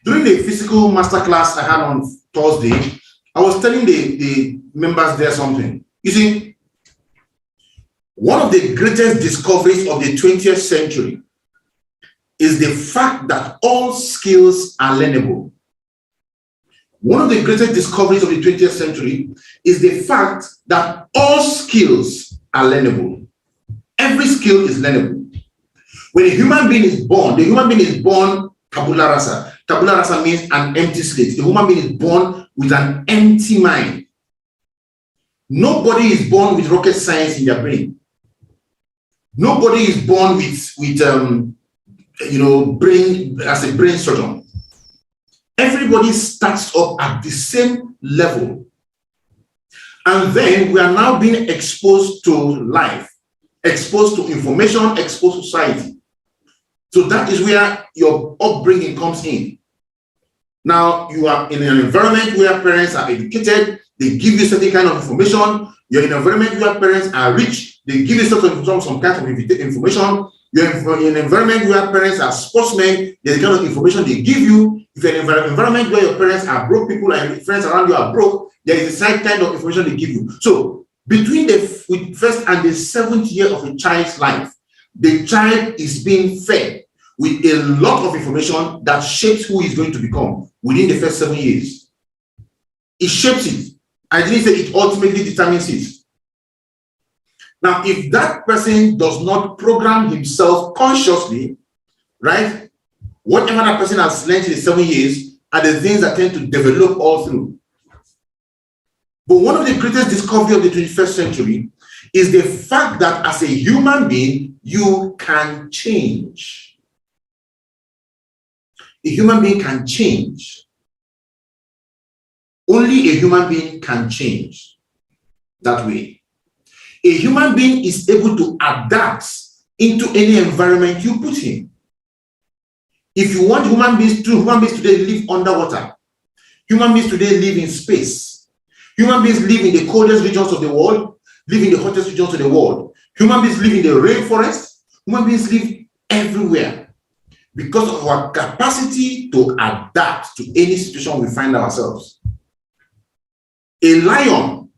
During the physical masterclass I had on Thursday, I was telling the members there something. You see, one of the greatest discoveries of the 20th century is the fact that all skills are learnable. One of the greatest discoveries of the 20th century is the fact that all skills are learnable. Every skill is learnable. When a human being is born, the human being is born tabula rasa. Tabula rasa means an empty slate. The human being is born with an empty mind. Nobody is born with rocket science in their brain. Nobody is born with brain as a brain surgeon. Everybody starts up at the same level. And then we are now being exposed to life, exposed to information, exposed to society. So that is where your upbringing comes in. Now you are in an environment where parents are educated, they give you certain kind of information. You're in an environment where parents are rich, they give you some kind of information. You're in an environment where parents are sportsmen, there's the kind of information they give you. If you're in an environment where your parents are broke people and your friends around you are broke, there is the same kind of information they give you. So between the first and the 7th year of a child's life, the child is being fed with a lot of information that shapes who he's going to become within the first 7 years. It shapes it. I didn't say it ultimately determines it. Now, if that person does not program himself consciously, right, whatever that person has learned in the 7 years are the things that tend to develop all through. But one of the greatest discoveries of the 21st century is the fact that as a human being, you can change. A human being can change. Only a human being can change that way. A human being is able to adapt into any environment you put him. If you want human beings today live underwater, human beings today live in space, human beings live in the coldest regions of the world, live in the hottest regions of the world, human beings live in the rainforest, human beings live everywhere because of our capacity to adapt to any situation we find ourselves. A lion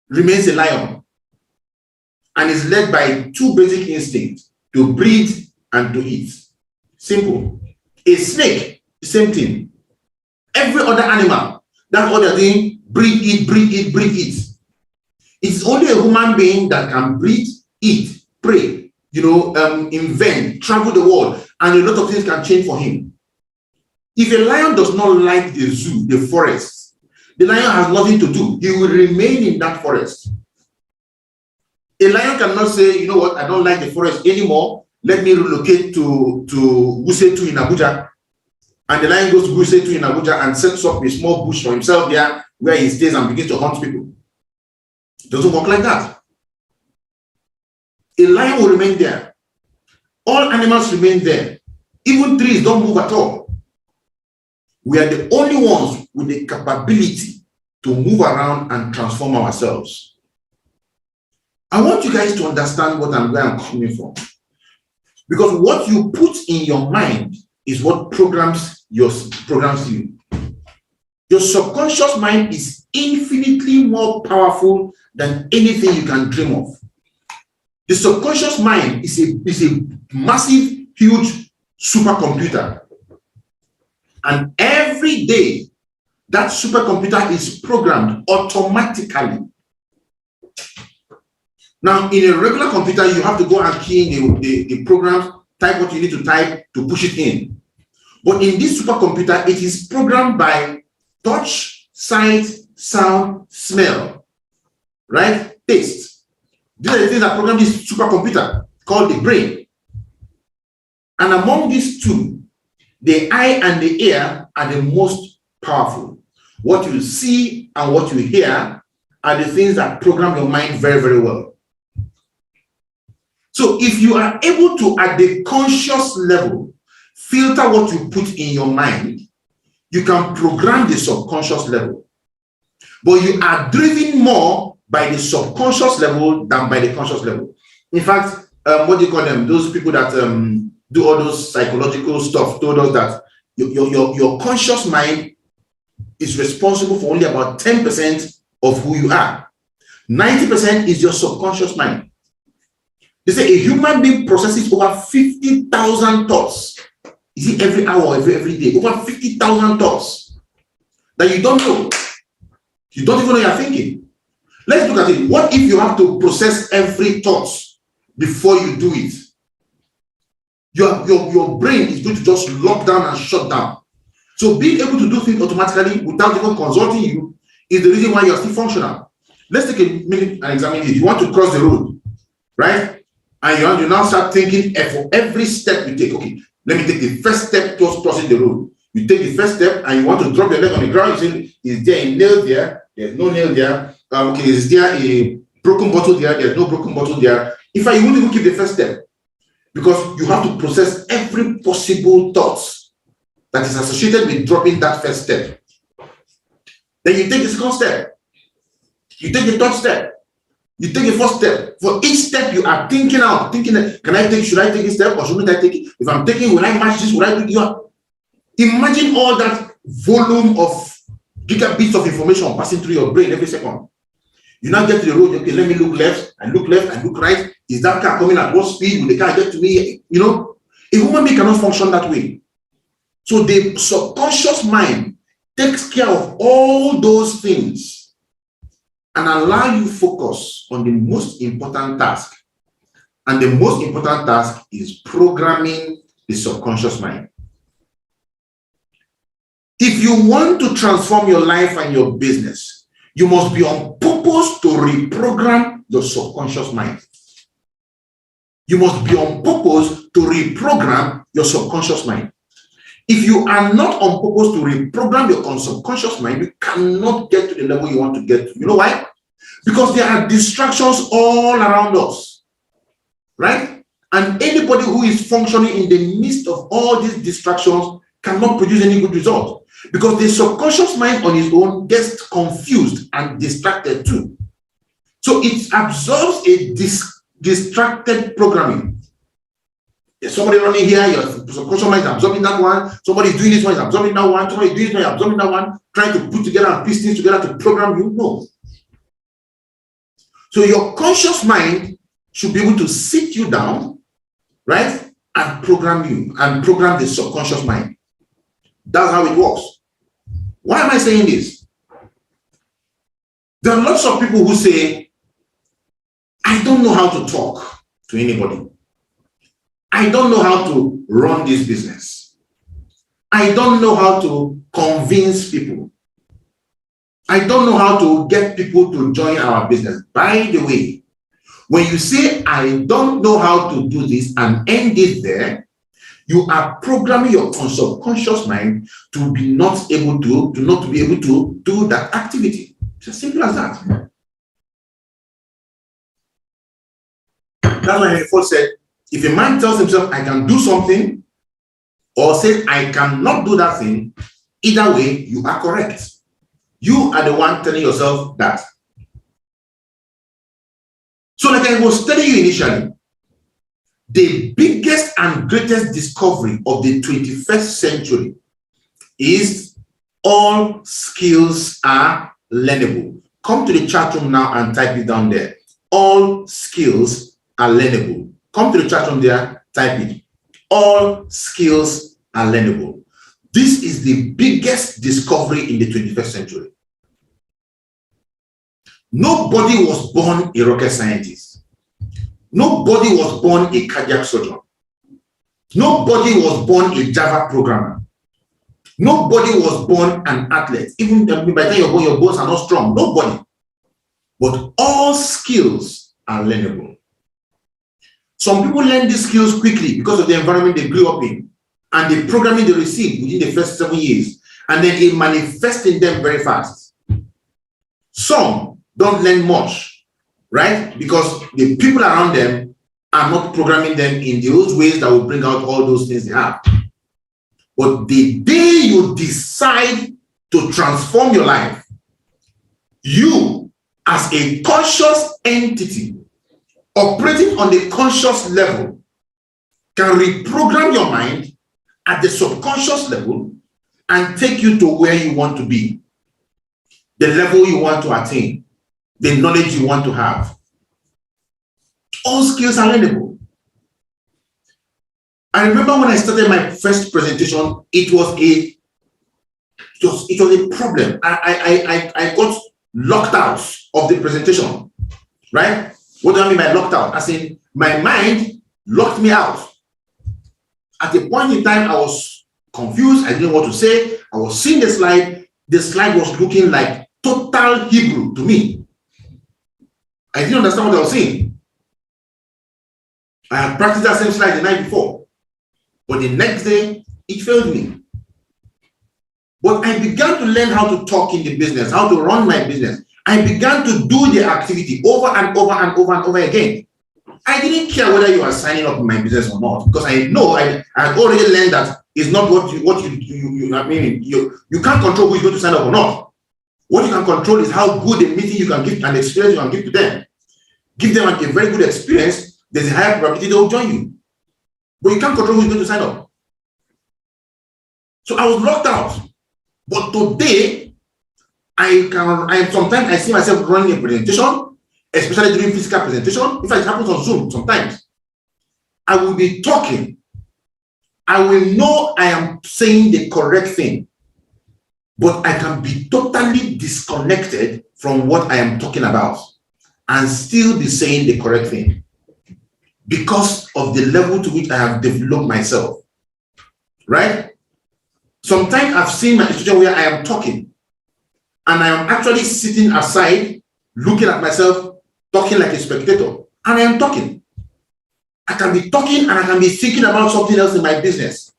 remains a lion and is led by two basic instincts: to breed and to eat. Simple. A snake, the same thing. Every other animal, that's what they're doing: breed, eat, breed, eat, breed, eat. It's only a human being that can breed, eat, pray, invent, travel the world, and a lot of things can change for him. If a lion does not like the zoo, the forest, the lion has nothing to do. He will remain in that forest. A lion cannot say, you know what, I don't like the forest anymore. Let me relocate to Wusetu in Abuja. And the lion goes to Wusetu in Abuja and sets up a small bush for himself there where he stays and begins to hunt people. It doesn't work like that. A lion will remain there. All animals remain there. Even trees don't move at all. We are the only ones with the capability to move around and transform ourselves. I want you guys to understand where I'm coming from. Because what you put in your mind is what programs you. Your subconscious mind is infinitely more powerful than anything you can dream of. The subconscious mind is a massive, huge supercomputer. And every day, that supercomputer is programmed automatically. Now, in a regular computer, you have to go and key in the programs, type what you need to type to push it in. But in this supercomputer, it is programmed by touch, sight, sound, smell, right? Taste. These are the things that program this supercomputer called the brain. And among these two, the eye and the ear are the most powerful. What you see and what you hear are the things that program your mind very, very well. So if you are able to, at the conscious level, filter what you put in your mind, you can program the subconscious level. But you are driven more by the subconscious level than by the conscious level. In fact, what do you call them? Those people that do all those psychological stuff told us that your conscious mind is responsible for only about 10% of who you are. 90% is your subconscious mind. They say a human being processes over 50,000 thoughts. Is it every hour, every day? Over 50,000 thoughts that you don't know. You don't even know you're thinking. Let's look at it. What if you have to process every thought before you do it? Your brain is going to just lock down and shut down. So being able to do things automatically without even consulting you is the reason why you're still functional. Let's take a minute and examine it. You want to cross the road, right? And you now start thinking for every step you take. Okay, let me take the first step towards crossing the road. You take the first step and you want to drop your leg on the ground. You say, is there a nail there? There's no nail there. Okay, is there a broken bottle there? There's no broken bottle there. In fact, you won't even keep the first step because you have to process every possible thought that is associated with dropping that first step. Then you take the second step. You take the third step. You take the first step. For each step you are thinking out, thinking that, should I take this step or shouldn't I take it? If I'm taking, will I match this? Will I do it? Imagine all that volume of gigabits of information passing through your brain every second. You now get to the road, okay, let me look left and look right. Is that car coming at what speed? Will the car get to me? You know, a human being cannot function that way. So the subconscious mind takes care of all those things and allow you focus on the most important task. And the most important task is programming the subconscious mind. If you want to transform your life and your business, you must be on purpose to reprogram your subconscious mind. You must be on purpose to reprogram your subconscious mind. If you are not on purpose to reprogram your subconscious mind, you cannot get to the level you want to get to. You know why? Because there are distractions all around us, right? And anybody who is functioning in the midst of all these distractions cannot produce any good result, because the subconscious mind on its own gets confused and distracted too. So it absorbs a distracted programming. There's somebody running here, your subconscious mind is absorbing that one. Somebody is doing this one, is absorbing that one. Somebody is doing this one, is absorbing that one. Trying to put together and piece things together to program you. No. So your conscious mind should be able to sit you down, right, and program you and program the subconscious mind. That's how it works. Why am I saying this? There are lots of people who say, I don't know how to talk to anybody. I don't know how to run this business. I don't know how to convince people. I don't know how to get people to join our business. By the way, when you say, I don't know how to do this and end it there, you are programming your subconscious mind to be not able to be able to do that activity. It's as simple as that. That's why Henry Ford said, if a man tells himself, I can do something, or says, I cannot do that thing, either way, you are correct. You are the one telling yourself that. So like I was telling you initially, the biggest and greatest discovery of the 21st century is all skills are learnable. Come to the chat room now and type it down there. All skills are learnable. Come to the chat room there, type it. All skills are learnable. This is the biggest discovery in the 21st century. Nobody was born a rocket scientist. Nobody was born a cardiac surgeon. Nobody was born a Java programmer. Nobody was born an athlete. Even by the time you're born, your bones are not strong. Nobody. But all skills are learnable. Some people learn these skills quickly because of the environment they grew up in and the programming they received within the first 7 years, and then it manifests in them very fast. Some don't learn much, right? Because the people around them are not programming them in those ways that will bring out all those things they have. But the day you decide to transform your life, you as a conscious entity operating on the conscious level can reprogram your mind at the subconscious level and take you to where you want to be, the level you want to attain, the knowledge you want to have. All skills are learnable. I remember when I started my first presentation, it was a problem. I got locked out of the presentation, right? What do I mean by locked out? As in, my mind locked me out. At a point in time, I was confused. I didn't know what to say. I was seeing the slide. The slide was looking like total Hebrew to me. I didn't understand what I was saying. I had practiced that same slide the night before, but the next day, it failed me. But I began to learn how to talk in the business, how to run my business. I began to do the activity over and over and over and over again. I didn't care whether you are signing up in my business or not, because I know I had already learned that it's not what you I mean, you can't control who is going to sign up or not. What you can control is how good a meeting you can give and experience you can give to them. Give them a very good experience, there's a higher probability they will join you. But you can't control who is going to sign up. So I was locked out. But today, sometimes I see myself running a presentation, especially during physical presentation. In fact, it happens on Zoom sometimes. I will be talking. I will know I am saying the correct thing, but I can be totally disconnected from what I am talking about and still be saying the correct thing because of the level to which I have developed myself, right? Sometimes I've seen my situation where I am talking and I am actually sitting aside, looking at myself, talking like a spectator, and I am talking. I can be talking and I can be thinking about something else in my business.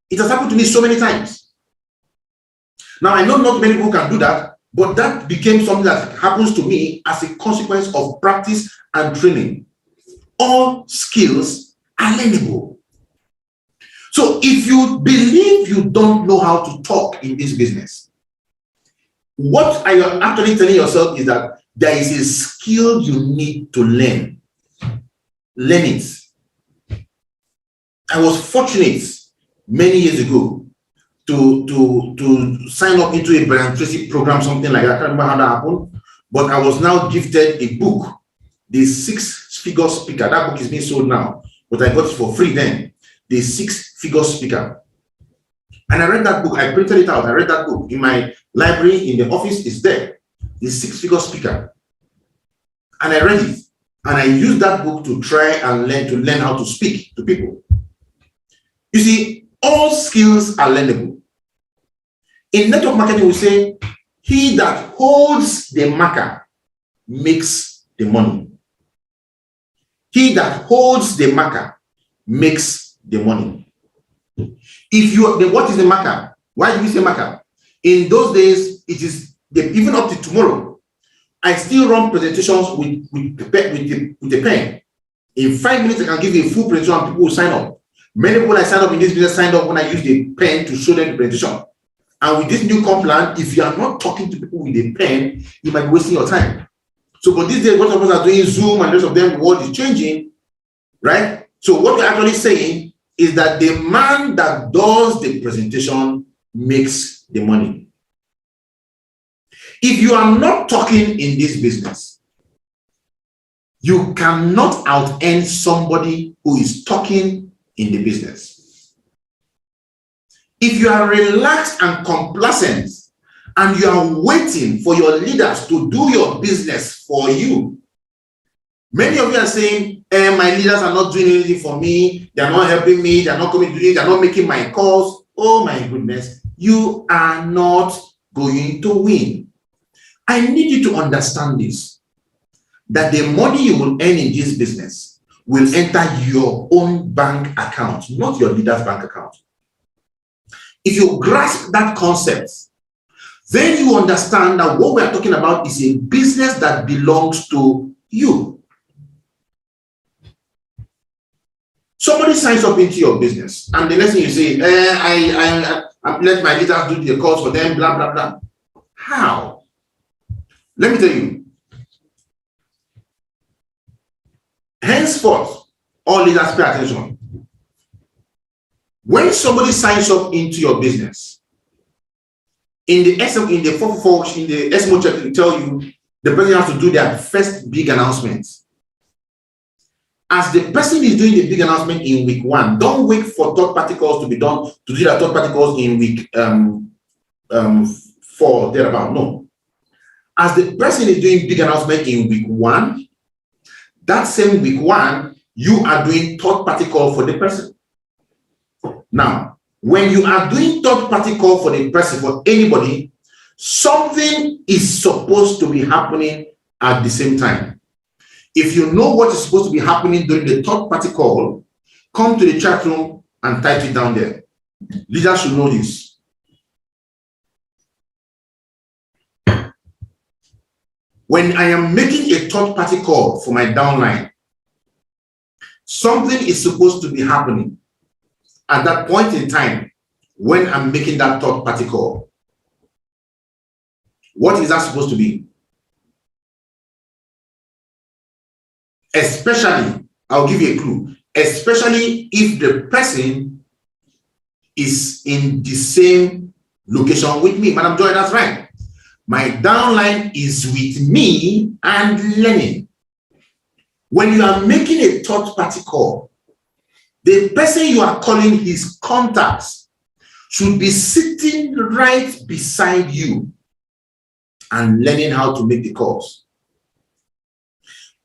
It has happened to me so many times. Now, I know not many people can do that, but that became something that happens to me as a consequence of practice and training. All skills are learnable. So if you believe you don't know how to talk in this business, what are you actually telling yourself is that there is a skill you need to learn. Learn it. I was fortunate many years ago to sign up into a Brian Tracy program, something like that. I can't remember how that happened, but I was now gifted a book, The Six-Figure Speaker. That book is being sold now, but I got it for free then. The Six-Figure Speaker. And I read that book. I printed it out. I read that book in my library in the office. It's there. The Six-Figure Speaker. And I read it. And I used that book to try and learn how to speak to people. You see, all skills are learnable. In network marketing, we say, he that holds the marker makes the money. He that holds the marker makes the money. If you, what is the marker? Why do we say marker? In those days, it is even up to tomorrow. I still run presentations with the pen. In 5 minutes, I can give you a full presentation and people will sign up. Many people I signed up in this business signed up when I used the pen to show them the presentation. And with this new comp plan, if you are not talking to people with a pen, you might be wasting your time. So, but these days, most of us are doing Zoom and the rest of them, the world is changing, right? So what we're actually saying is that the man that does the presentation makes the money. If you are not talking in this business, you cannot out-earn somebody who is talking in the business. If you are relaxed and complacent and you are waiting for your leaders to do your business for you, many of you are saying, my leaders are not doing anything for me, they are not helping me, they are not coming to me, they are not making my calls. Oh my goodness, you are not going to win. I need you to understand this, that the money you will earn in this business will enter your own bank account, not your leader's bank account. If you grasp that concept, then you understand that what we are talking about is a business that belongs to you. Somebody signs up into your business, and the next thing you say, I let my leaders do the calls for them, blah, blah, blah. How? Let me tell you. Henceforth, all leaders pay attention. When somebody signs up into your business, In the in the 444, in the SMO check, they tell you the person has to do their first big announcement. As the person is doing the big announcement in week 1, don't wait for third-party calls to be done to do their third-party calls in week 4 thereabout. No. As the person is doing big announcement in week 1, that same week 1, you are doing third-party call for the person. Now, when you are doing third-party call for the person, for anybody, something is supposed to be happening at the same time. If you know what is supposed to be happening during the third-party call, come to the chat room and type it down there. Leaders should know this. When I am making a third-party call for my downline, something is supposed to be happening at that point in time when I'm making that third-party call. What is that supposed to be? Especially, I'll give you a clue, especially if the person is in the same location with me. Madam Joy, that's right. My downline is with me and learning. When you are making a third-party call, the person you are calling his contacts should be sitting right beside you and learning how to make the calls.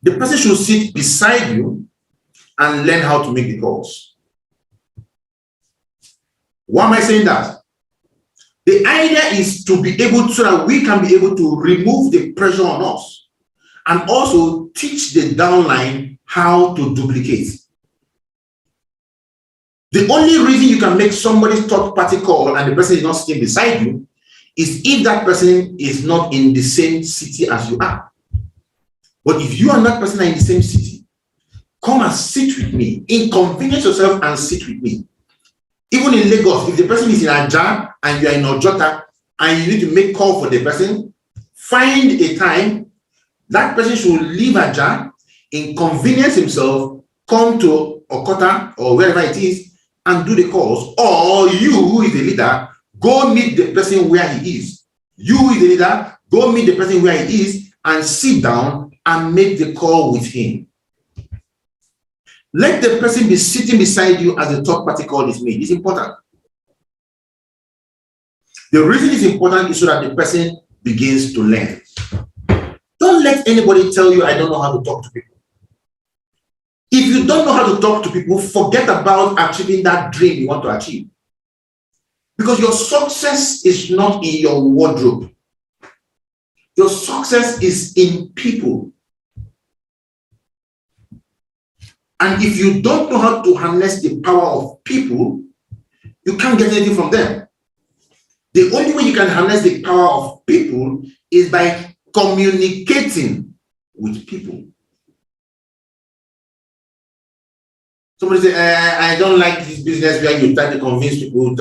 The person should sit beside you and learn how to make the calls. Why am I saying that? The idea is to be able to, so that we can be able to remove the pressure on us and also teach the downline how to duplicate. The only reason you can make somebody's third-party call and the person is not sitting beside you is if that person is not in the same city as you are. But if you and that person are in the same city, come and sit with me. Inconvenience yourself and sit with me. Even in Lagos, if the person is in Ajah and you are in Ojota and you need to make call for the person, find a time. That person should leave Ajah, inconvenience himself, come to Okota or wherever it is and do the calls. Or you, who is the leader, go meet the person where he is. You, who is the leader, go meet the person where he is and sit down and make the call with him. Let the person be sitting beside you as the third-party call is made. It's important. The reason it's important is so that the person begins to learn. Don't let anybody tell you, I don't know how to talk to people. If you don't know how to talk to people, forget about achieving that dream you want to achieve. Because your success is not in your wardrobe. Your success is in people. And if you don't know how to harness the power of people, you can't get anything from them. The only way you can harness the power of people is by communicating with people. Somebody say, I don't like this business where you try to convince people.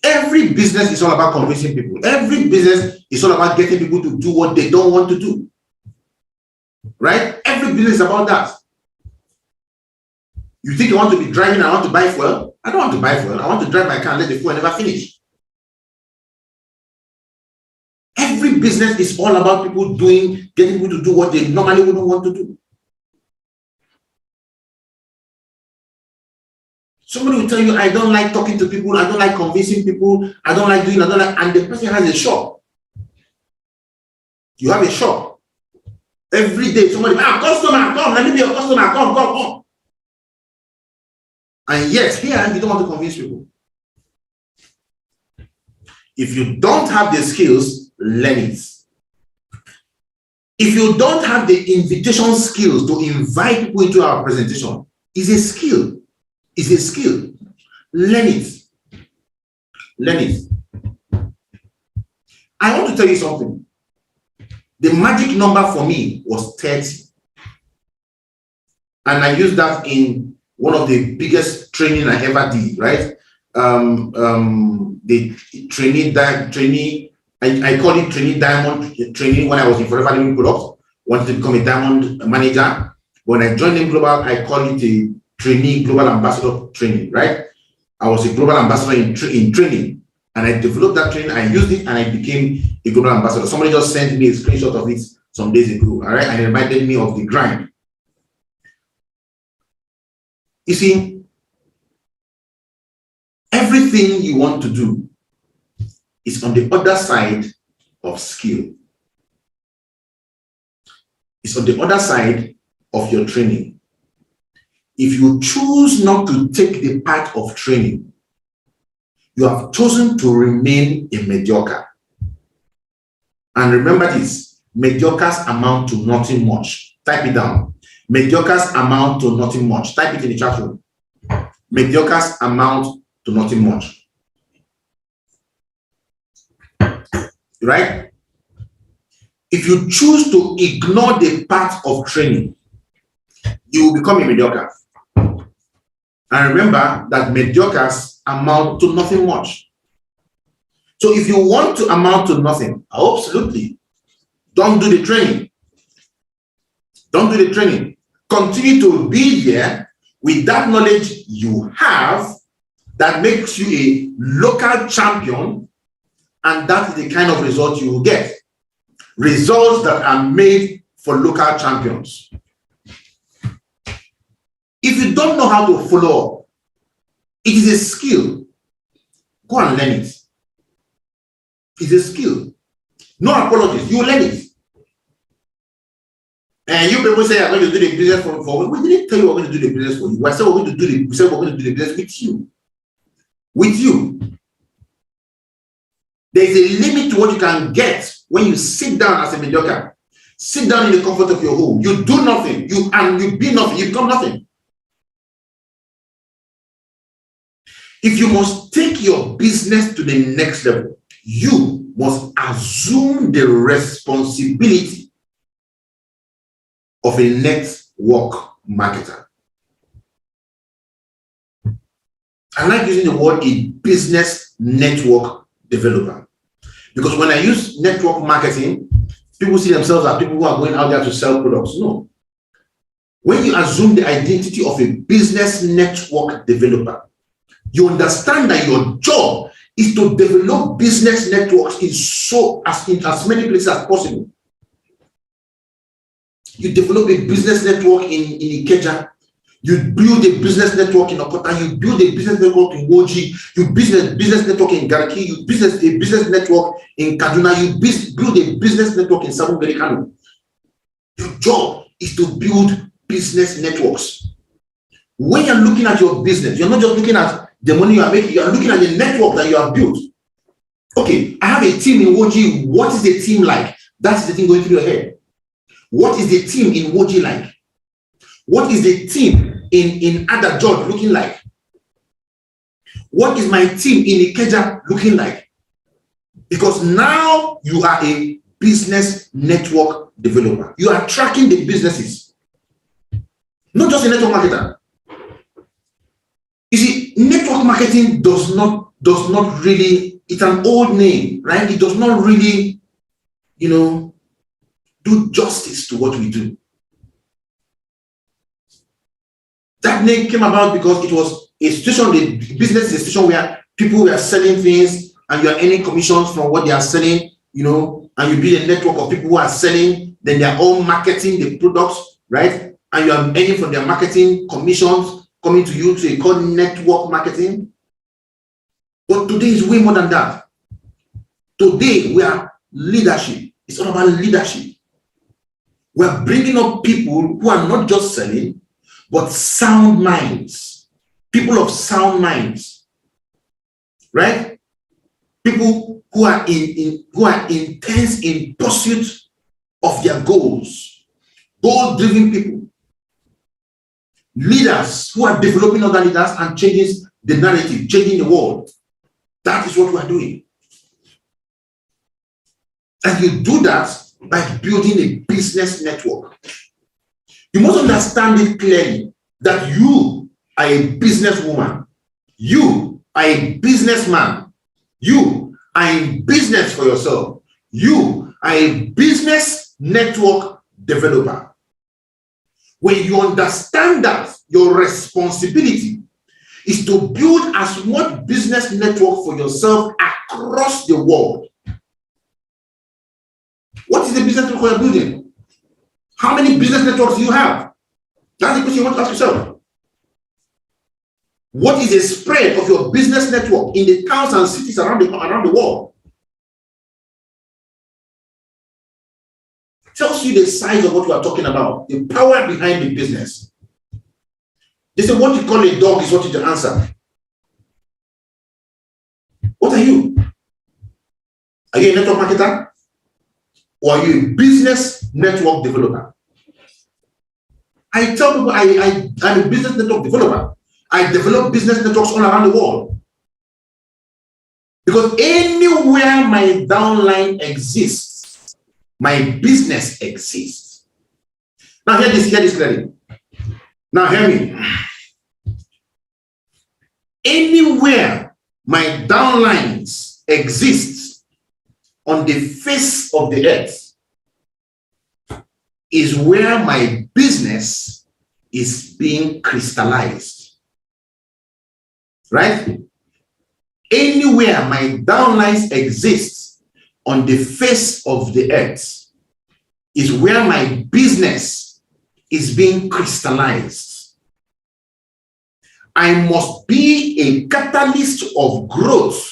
Every business is all about convincing people. Every business is all about getting people to do what they don't want to do. Right? Every business is about that. You think you want to be driving and I want to buy fuel? I don't want to buy fuel. I want to drive my car and let the fuel never finish. Every business is all about people getting people to do what they normally wouldn't want to do. Somebody will tell you, I don't like talking to people, I don't like convincing people, I don't like, and the person has a shop. You have a shop. Every day, somebody, customer, come, let me be your customer, come. And yet, here, you don't want to convince people. If you don't have the skills, learn it. If you don't have the invitation skills to invite people into our presentation, it's a skill. It's a skill. Learn it. Learn it. I want to tell you something. The magic number for me was 30. And I used that in one of the biggest training I ever did, right? The trainee, I call it trainee diamond training when I was in Forever Living Products. Wanted to become a diamond manager. When I joined in Global, I call it a trainee global ambassador training, right? I was a global ambassador in training. And I developed that training, I used it, and I became a global ambassador. Somebody just sent me a screenshot of it some days ago, all right? And it reminded me of the grind. You see, everything you want to do is on the other side of skill. It's on the other side of your training. If you choose not to take the path of training, you have chosen to remain a mediocre. And remember this, mediocres amount to nothing much. Type it down. Mediocres amount to nothing much. Type it in the chat room. Mediocres amount to nothing much. Right? If you choose to ignore the path of training, you will become a mediocre. And remember that mediocres amount to nothing much. So if you want to amount to nothing, absolutely, don't do the training. Don't do the training. Continue to be there with that knowledge you have that makes you a local champion, and that is the kind of result you will get. Results that are made for local champions. If you don't know how to follow up, it is a skill. Go and learn it. It's a skill. No apologies. You learn it. And you people say, I'm going to do the business for we didn't tell you we're going to do the business for you. We said we're going to do the business with you. With you. There's a limit to what you can get when you sit down as a mediocre. Sit down in the comfort of your home. You do nothing. You be nothing. You become nothing. If you must take your business to the next level, you must assume the responsibility of a network marketer. I like using the word a business network developer, because when I use network marketing, people see themselves as people who are going out there to sell products. No. When you assume the identity of a business network developer, you understand that your job is to develop business networks in as many places as possible. You develop a business network in Ikeja, you build a business network in Okota, you build a business network in Woji, you build a business network in Garki, you build a business network in Kaduna, you build a business network in Sabongari Kano. Your job is to build business networks. When you're looking at your business, you're not just looking at the money you are making, you are looking at the network that you have built. Okay, I have a team in Woji. What is the team like? That's the thing going through your head. What is the team in Woji like? What is the team in Ada George looking like? What is my team in Ikeja looking like? Because now you are a business network developer. You are tracking the businesses, not just a network marketer. You see, network marketing does not really, it's an old name, right? It does not really, do justice to what we do. That name came about because it was a situation, the business is a situation where people were selling things and you are earning commissions from what they are selling, and you build a network of people who are selling, then they are all marketing the products, right? And you are earning from their marketing commissions coming to you to a called network marketing. But today is way more than that. Today we are leadership. It's all about leadership. We are bringing up people who are not just selling, but sound minds. People of sound minds, right? People who are intense in pursuit of their goals. Goal-driven people. Leaders who are developing other leaders and changing the narrative, changing the world. That is what we are doing. And you do that by building a business network. You must understand it clearly that you are a businesswoman. You are a businessman. You are in business for yourself. You are a business network developer. When you understand that your responsibility is to build as much business network for yourself across the world. What is the business network you're building? How many business networks do you have? That's the question you want to ask yourself. What is the spread of your business network in the towns and cities around the world? Tells you the size of what we are talking about, the power behind the business. They say what you call a dog is what you answer. What are you? Are you a network marketer? Or are you a business network developer? I tell people I'm a business network developer. I develop business networks all around the world. Because anywhere my downline exists, my business exists. Now hear this clearly. Now hear me. Anywhere my downlines exist on the face of the earth is where my business is being crystallized. Right? Anywhere my downlines exist on the face of the earth is where my business is being crystallized. I must be a catalyst of growth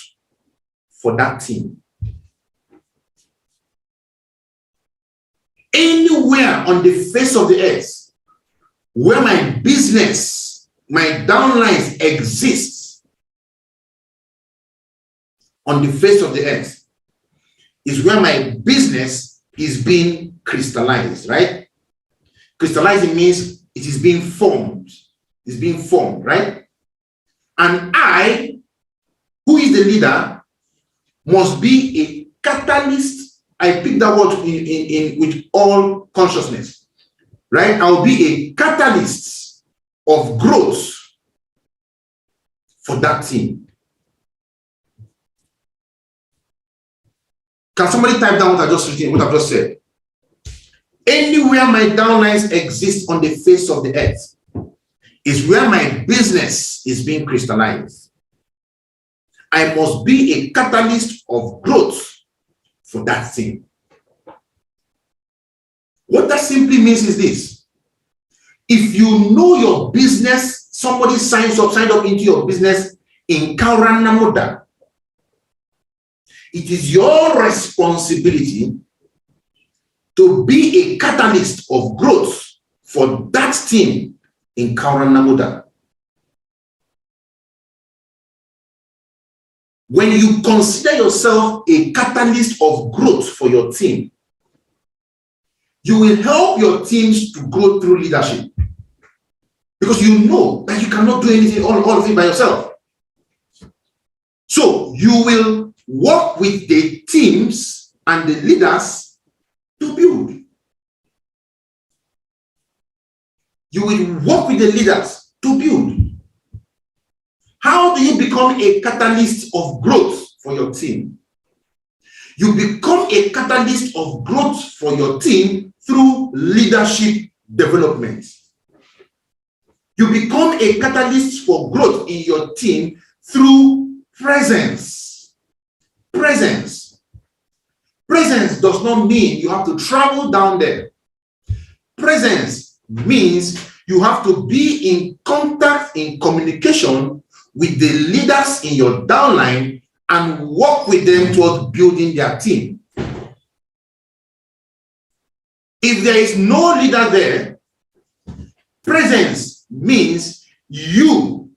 for that team. Anywhere on the face of the earth where my business, my downlines exist on the face of the earth is where my business is being crystallized, right? Crystallizing means it is being formed. It's being formed, right? And I, who is the leader, must be a catalyst. I pick that word with all consciousness, right? I'll be a catalyst of growth for that team. Can somebody type down what I just written, what I've just said? Anywhere my downlines exist on the face of the earth is where my business is being crystallized. I must be a catalyst of growth for that thing. What that simply means is this. If you know your business, somebody signed up into your business in Kauranamuda, it is your responsibility to be a catalyst of growth for that team in Kauranamuda. When you consider yourself a catalyst of growth for your team, you will help your teams to grow through leadership. Because you know that you cannot do anything, all of it by yourself. So you will work with the teams and the leaders to build. You will work with the leaders to build. How do you become a catalyst of growth for your team? You become a catalyst of growth for your team through leadership development. You become a catalyst for growth in your team through presence. Presence. Presence does not mean you have to travel down there. Presence means you have to be in contact, in communication with the leaders in your downline and work with them towards building their team. If there is no leader there, presence means you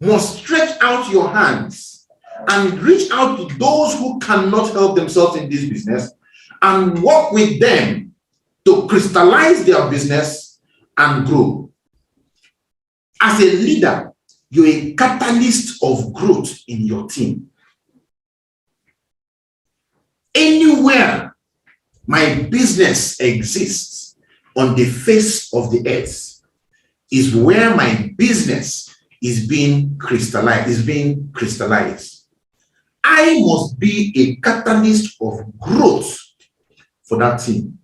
must stretch out your hands and reach out to those who cannot help themselves in this business and work with them to crystallize their business and grow. As a leader, you're a catalyst of growth in your team. Anywhere my business exists on the face of the earth is where my business is being crystallized. I must be a catalyst of growth for that team.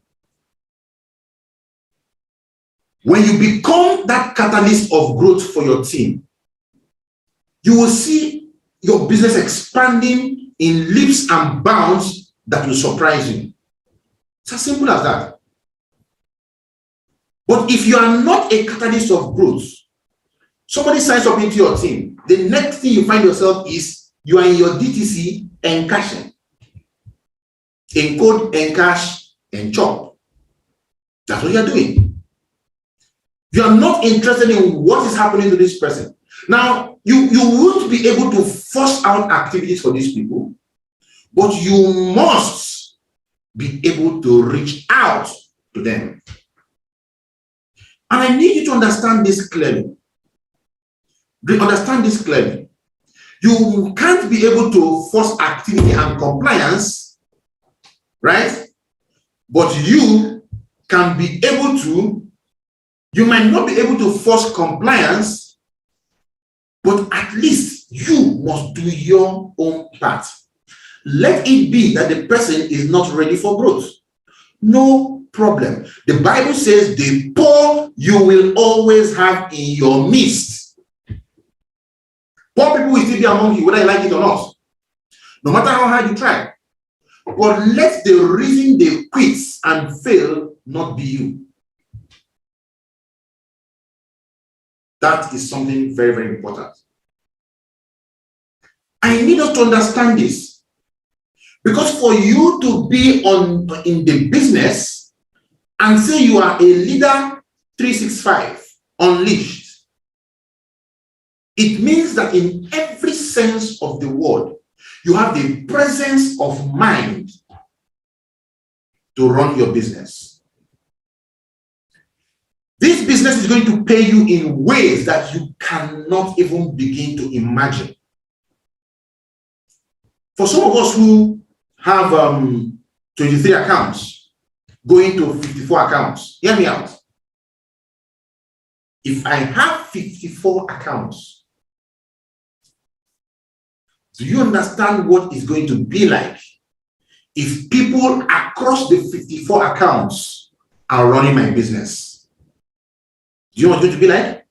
When you become that catalyst of growth for your team, you will see your your business expanding in leaps and bounds that will surprise you. It's as simple as that. But if you are not a catalyst of growth, somebody signs up into your team, the next thing you find yourself is you are in your DTC and cashing. Encode, encash, and chop. That's what you're doing. You are not interested in what is happening to this person. Now, you won't be able to force out activities for these people, but you must be able to reach out to them. And I need you to understand this clearly. Understand this clearly. You can't be able to force activity and compliance, right? But you can be able to, you might not be able to force compliance, but at least you must do your own part. Let it be that the person is not ready for growth. No problem. The Bible says the poor you will always have in your midst. Poor people will still be among you, whether you like it or not. No matter how hard you try. But let the reason they quit and fail not be you. That is something very, very important. I need us to understand this. Because for you to be in the business and say you are a leader 365, unleashed, it means that in every sense of the word, you have the presence of mind to run your business. This business is going to pay you in ways that you cannot even begin to imagine. For some of us who have 23 accounts going to 54 accounts, hear me out. If I have 54 accounts, do you understand what it's going to be like if people across the 54 accounts are running my business? Do you know what it's going to be like?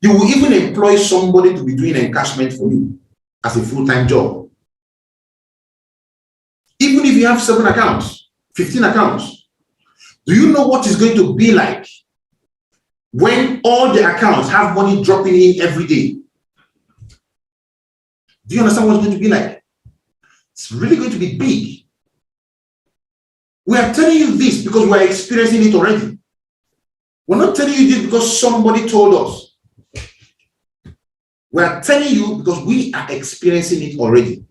You will even employ somebody to be doing encashment for you as a full-time job. Even if you have 7 accounts, 15 accounts, do you know what it's going to be like when all the accounts have money dropping in every day? Do you understand what it's going to be like? It's really going to be big. We are telling you this because we are experiencing it already. We're not telling you this because somebody told us. We are telling you because we are experiencing it already.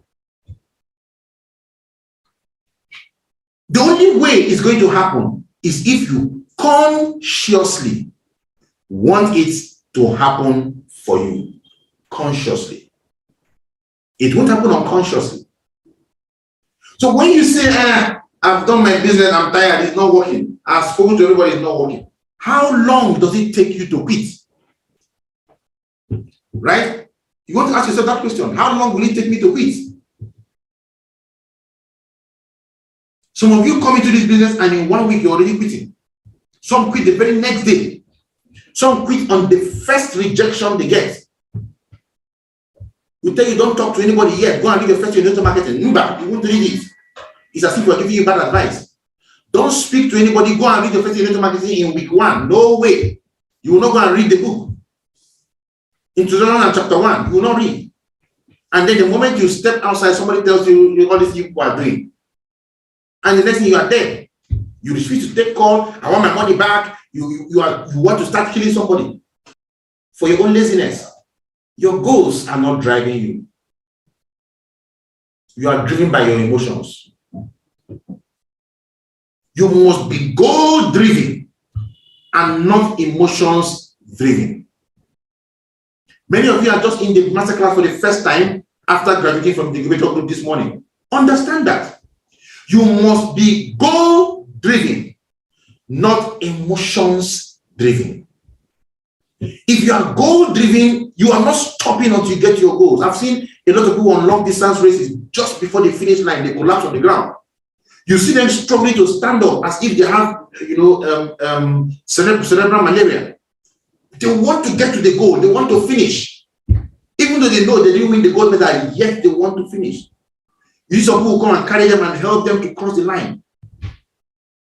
The only way it's going to happen is if you consciously want it to happen for you. Consciously. It won't happen unconsciously. So when you say, I've done my business, I'm tired, it's not working. I've spoken to everybody, it's not working. How long does it take you to quit? Right? You want to ask yourself that question. How long will it take me to quit? Some of you come into this business and in 1 week you're already quitting. Some quit the very next day. Some quit on the first rejection they get. We tell you don't talk to anybody yet. Go and read the first year marketing. You won't read it. It's as if we're giving you bad advice. Don't speak to anybody. Go and read the first year marketing in week 1. No way. You will not go and read the book. Introduction and chapter 1, you will not read. And then the moment you step outside, somebody tells you all these people are doing. And the next thing you are dead. You refuse to take call. I want my money back. You want to start killing somebody for your own laziness. Your goals are not driving you. You are driven by your emotions. You must be goal-driven and not emotions-driven. Many of you are just in the masterclass for the first time after graduating from the incubator group this morning. Understand that. You must be goal-driven, not emotions-driven. If you are goal-driven, you are not stopping until you get your goals. I've seen a lot of people on long-distance races just before the finish line, they collapse on the ground. You see them struggling to stand up as if they have, cerebral malaria. They want to get to the goal. They want to finish. Even though though they know they didn't win the gold medal, yet they want to finish. You see some people who come and carry them and help them to cross the line.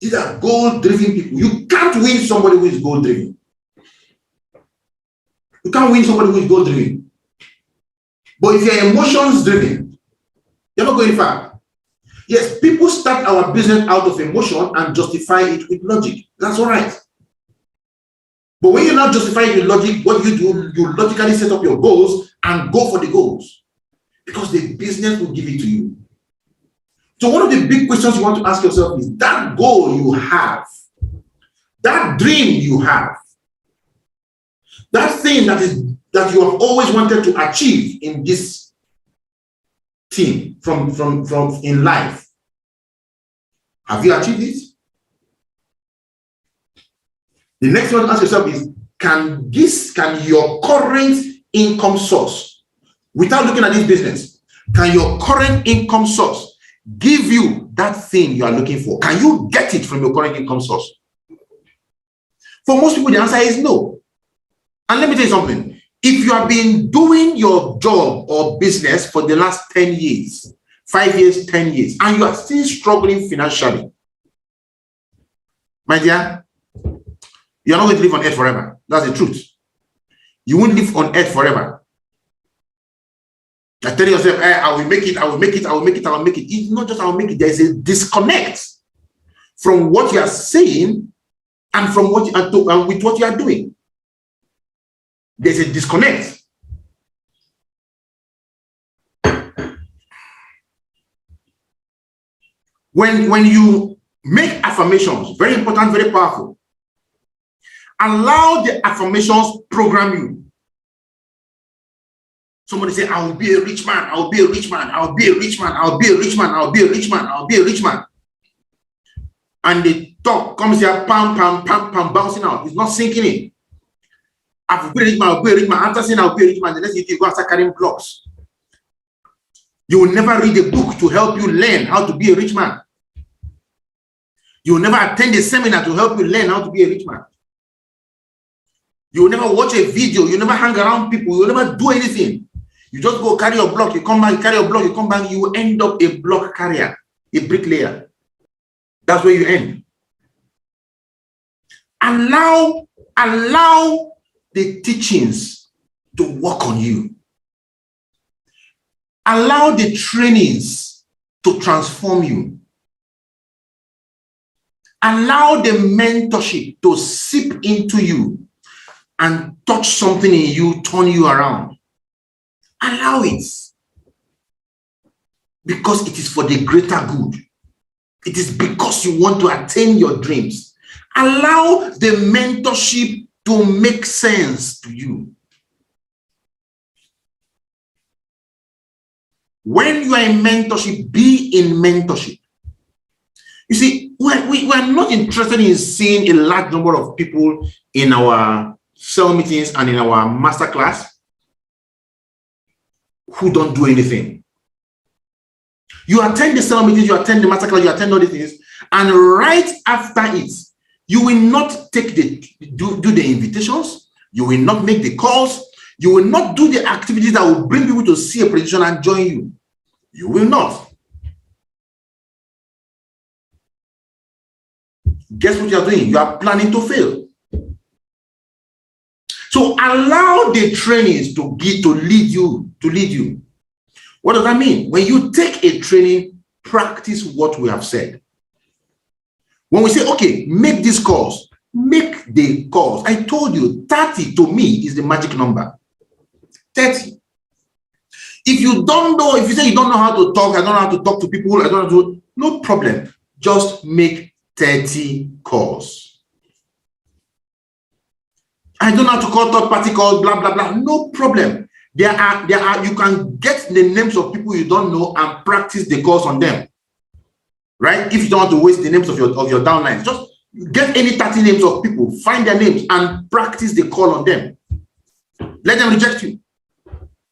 These are goal-driven people. You can't win somebody who is goal-driven. You can't win somebody who is goal-driven. But if you're emotions-driven, you're not going far. Yes, people start our business out of emotion and justify it with logic. That's all right. But when you're not justifying it with logic, what you do, you logically set up your goals and go for the goals. Because the business will give it to you. So one of the big questions you want to ask yourself is, that goal you have, that dream you have, that thing that you have always wanted to achieve in this thing from in life, have you achieved it? The next one to ask yourself is, can your current income source, without looking at this business, can your current income source give you that thing you are looking for? Can you get it from your current income source? For most people, the answer is no. And let me tell you something. If you have been doing your job or business for the last 10 years, 5 years, 10 years, and you are still struggling financially, my dear, you are not going to live on earth forever. That's the truth. You won't live on earth forever. I tell yourself, I will make it, I will make it, I will make it, I will make it. It's not just I will make it. There is a disconnect from what you are saying and from what and with what you are doing. There's a disconnect. When you make affirmations, very important, very powerful, allow the affirmations program you. Somebody say, I will be a rich man, I will be a rich man, I will be a rich man, I will be a rich man, I will be a rich man, I will be a rich man. And the talk comes here, pam, pam, pam, pam, bouncing out. It's not sinking in. I will be a rich man, I will be a rich man. After saying I will be a rich man, the next thing you go and start carrying blocks. You will never read a book to help you learn how to be a rich man. You will never attend a seminar to help you learn how to be a rich man. You will never watch a video. You never hang around people. You will never do anything. You just go carry your block. You come back, carry your block. You come back. You will end up a block carrier, a bricklayer. That's where you end. Allow the teachings to work on you. Allow the trainings to transform you. Allow the mentorship to seep into you and touch something in you, turn you around. Allow it. Because it is for the greater good. It is because you want to attain your dreams. Allow the mentorship to make sense to you. When you are in mentorship, be in mentorship. You see, we are not interested in seeing a large number of people in our cell meetings and in our masterclass who don't do anything. You attend the cell meetings, you attend the masterclass, you attend all these things, and right after it, you will not take do the invitations, you will not make the calls, you will not do the activities that will bring people to see a presentation and join you. You will not. Guess what you are doing? You are planning to fail. So allow the trainings to lead you. What does that mean? When you take a training, practice what we have said. When we say, okay, make these calls, make the calls. I told you 30 to me is the magic number. 30. If you don't know, if you say you don't know how to talk, I don't know how to talk to people, I don't know how to, no problem. Just make 30 calls. I don't know how to call third-party calls, blah, blah, blah. No problem. There are, you can get the names of people you don't know and practice the calls on them. Right? If you don't want to waste the names of your downlines, just get any 30 names of people, find their names and practice the call on them. Let them reject you.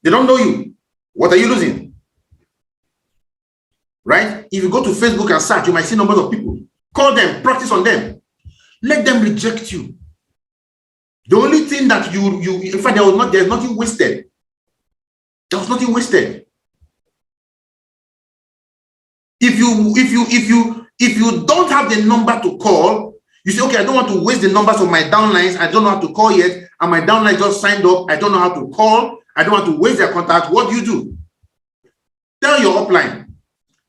They don't know you. What are you losing? Right? If you go to Facebook and search, you might see numbers of people. Call them, practice on them. Let them reject you. The only thing that in fact, there's nothing wasted. There was nothing wasted. If you don't have the number to call, you say, okay, I don't want to waste the numbers of my downlines. I don't know how to call yet, and my downline just signed up. I don't know how to call. I don't want to waste their contact. What do? Tell your upline,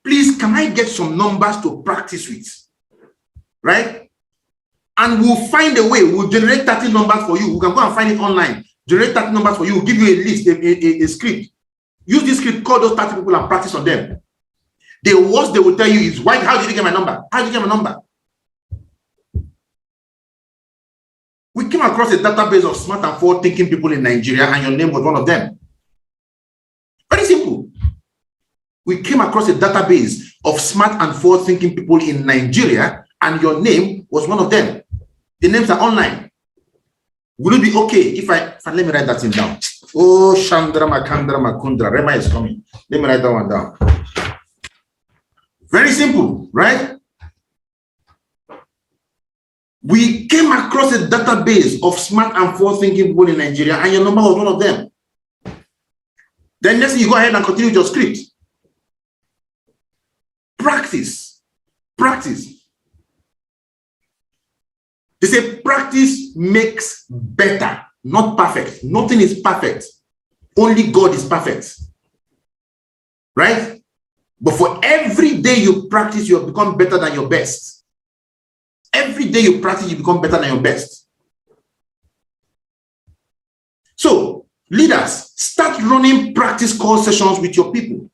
please, can I get some numbers to practice with? Right? And we'll find a way. We'll generate 30 numbers for you. We can go and find it online. Generate 30 numbers for you. We'll give you a list, a script. Use this script, call those 30 people and practice on them. The worst they will tell you is, why? How did you get my number? How did you get my number? We came across a database of smart and forward-thinking people in Nigeria, and your name was one of them. Very simple. We came across a database of smart and forward-thinking people in Nigeria, and your name was one of them. The names are online. Will it be okay if I let me write that thing down? Oh, Chandra Makandra Makundra, Rema is coming. Let me write that one down. Very simple, right? We came across a database of smart and forward-thinking people in Nigeria, and your number was one of them. Then next thing, you go ahead and continue with your script. Practice. Practice. They say practice makes better, not perfect. Nothing is perfect. Only God is perfect. Right? But for every day you practice, you become better than your best. Every day you practice, you become better than your best. So, leaders, start running practice call sessions with your people.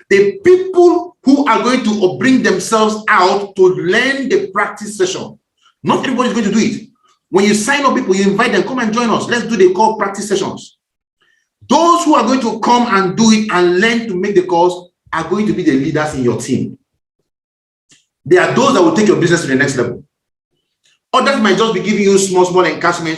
The people who are going to bring themselves out to learn the practice session. Not everybody is going to do it. When you sign up people, you invite them, come and join us. Let's do the call practice sessions. Those who are going to come and do it and learn to make the calls are going to be the leaders in your team. They are those that will take your business to the next level. Others might just be giving you small encashment,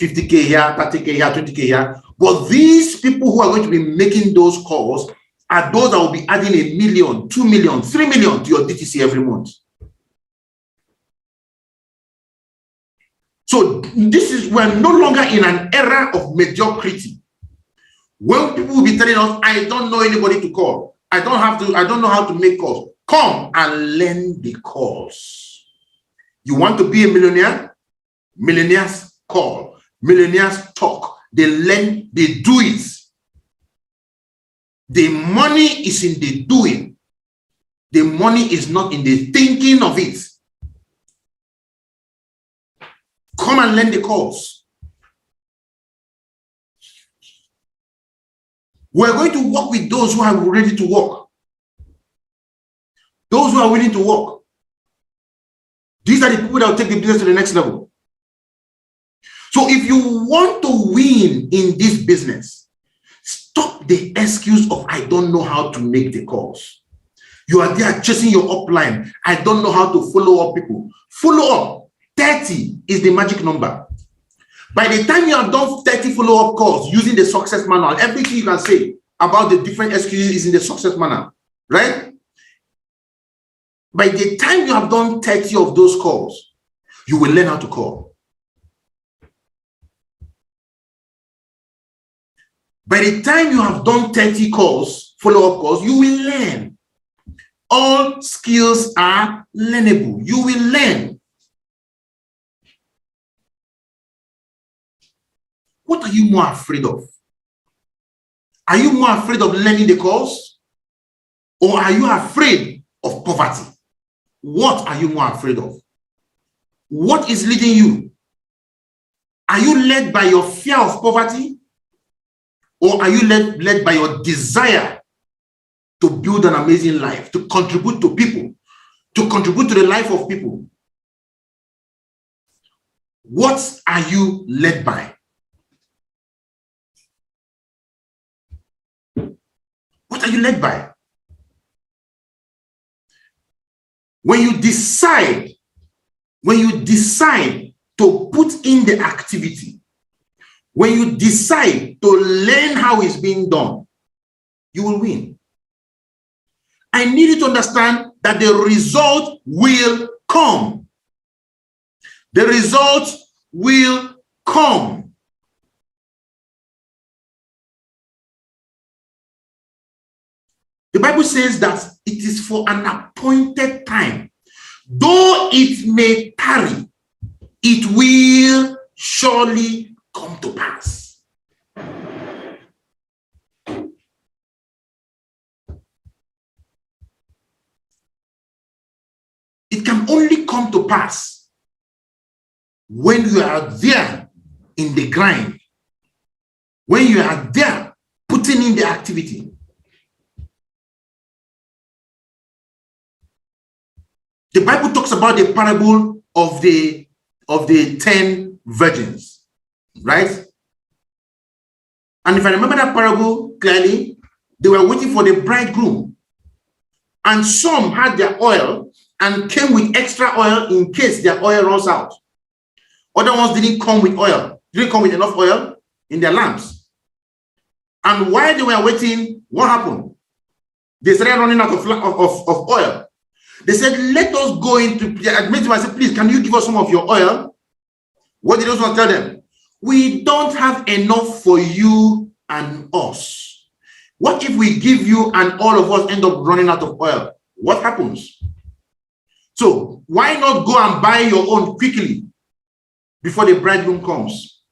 50K here, 30K here, 20K here. But these people who are going to be making those calls are those that will be adding 1 million, 2 million, 3 million to your DTC every month. So we're no longer in an era of mediocrity. When people will be telling us, I don't know anybody to call. I don't know how to make calls. Come and learn the calls. You want to be a millionaire? Millionaires call. Millionaires talk. They learn, they do it. The money is in the doing. The money is not in the thinking of it. Come and learn the calls. We're going to work with those who are ready to work. Those who are willing to work. These are the people that will take the business to the next level. So if you want to win in this business, stop the excuse of, I don't know how to make the calls. You are there chasing your upline. I don't know how to follow up people. Follow up. 30 is the magic number. By the time you have done 30 follow-up calls using the success manual, everything you can say about the different excuses is in the success manual, right? By the time you have done 30 of those calls, you will learn how to call. By the time you have done 30 calls, follow-up calls, you will learn. All skills are learnable. You will learn. What are you more afraid of? Are you more afraid of learning the calls? Or are you afraid of poverty? What are you more afraid of? What is leading you? Are you led by your fear of poverty? Or are you led by your desire to build an amazing life, to contribute to people, to contribute to the life of people? What are you led by? What are you led by? When you decide to put in the activity, when you decide to learn how it's being done, you will win. I need you to understand that the result will come. The result will come. The Bible says that it is for an appointed time. Though it may tarry, it will surely come to pass. It can only come to pass when you are there in the grind, when you are there putting in the activity. The Bible talks about the parable of the 10 virgins, right? And if I remember that parable clearly, they were waiting for the bridegroom, and some had their oil and came with extra oil in case their oil runs out. Other ones didn't come with oil, didn't come with enough oil in their lamps. And while they were waiting, what happened? They started running out of oil. They said, let us go into, I said, please, can you give us some of your oil? What did those ones tell them? We don't have enough for you and us. What if we give you and all of us end up running out of oil? What happens? So why not go and buy your own quickly before the bridegroom comes?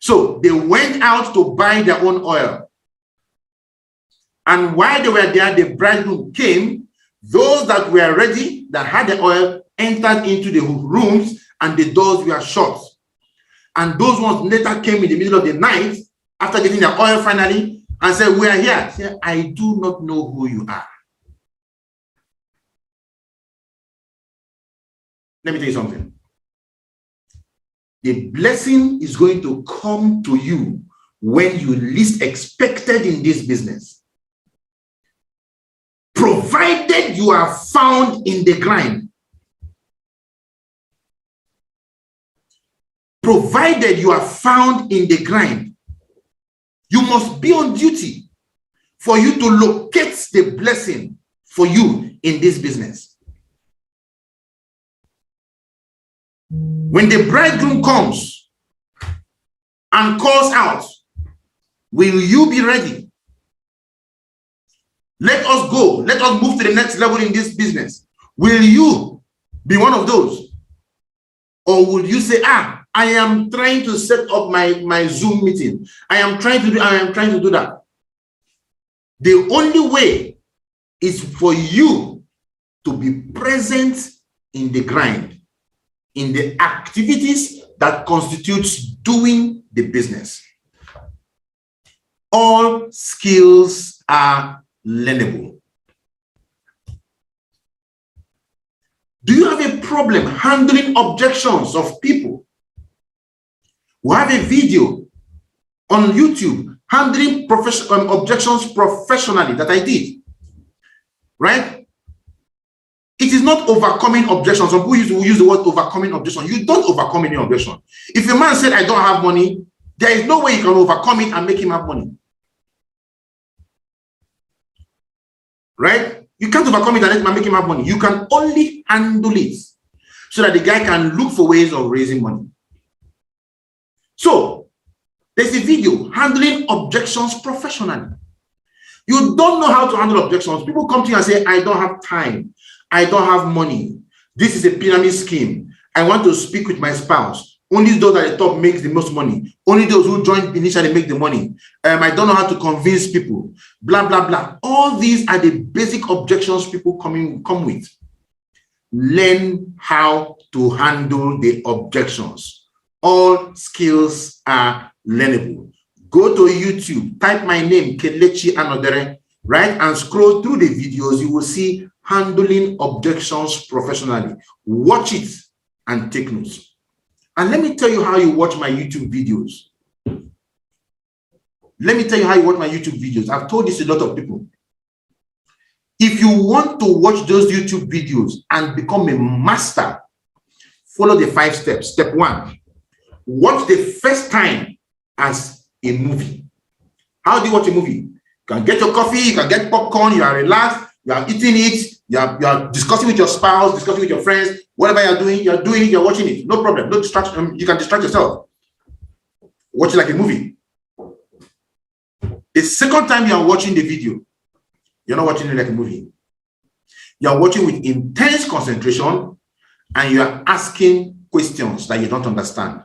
So they went out to buy their own oil. And while they were there, the bridegroom came. Those that were ready, that had the oil, entered into the rooms and the doors were shut. And those ones later came in the middle of the night after getting their oil finally and said, we are here. Say, I do not know who you are. Let me tell you something. The blessing is going to come to you when you least expected in this business. Provided you are found in the grind. Provided you are found in the grind. You must be on duty for you to locate the blessing for you in this business. When the bridegroom comes and calls out, will you be ready? Let us go. Let us move to the next level in this business. Will you be one of those? Or will you say, I am trying to set up my Zoom meeting. I am trying to do that. The only way is for you to be present in the grind, in the activities that constitutes doing the business. All skills are learnable. Do you have a problem handling objections of people? We have a video on YouTube handling objections professionally that I did, right? It is not overcoming objections. Some people use the word overcoming objection. You don't overcome any objection. If a man said, I don't have money, there is no way you can overcome it and make him have money. Right? You can't overcome it and make him have money. You can only handle it so that the guy can look for ways of raising money. So, there's a video handling objections professionally. You don't know how to handle objections. People come to you and say, I don't have time. I don't have money. This is a pyramid scheme. I want to speak with my spouse. Only those at the top makes the most money. Only those who join initially make the money. I don't know how to convince people. Blah, blah, blah. All these are the basic objections people come with. Learn how to handle the objections. All skills are learnable. Go to YouTube, type my name, Kelechi Anodere, right? And scroll through the videos. You will see handling objections professionally. Watch it and take notes. And let me tell you how you watch my YouTube videos. Let me tell you how you watch my YouTube videos. I've told this to a lot of people. If you want to watch those YouTube videos and become a master, follow the 5 steps. Step 1, watch the first time as a movie. How do you watch a movie? You can get your coffee, you can get popcorn, you are relaxed, you are eating it, you are discussing with your spouse, discussing with your friends, whatever you're doing it, you're watching it. No problem. No distraction. You can distract yourself. Watch it like a movie. The second time you are watching the video, You're not watching it like a movie. You're watching with intense concentration, and you're asking questions that you don't understand.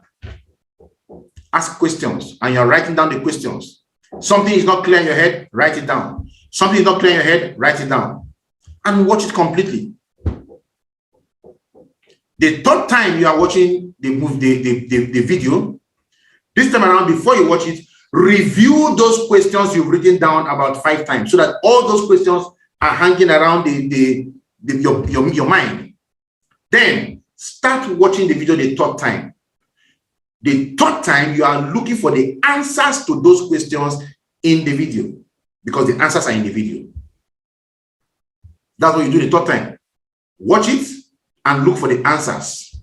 Ask questions, and you're writing down the questions. Something is not clear in your head, write it down. Something is not clear in your head, write it down. And watch it completely. The third time you are watching the video, this time around, before you watch it, review those questions you've written down about 5 times, so that all those questions are hanging around your mind. Then start watching the video the third time. The third time, you are looking for the answers to those questions in the video, because the answers are in the video. That's what you do the third time. Watch it and look for the answers.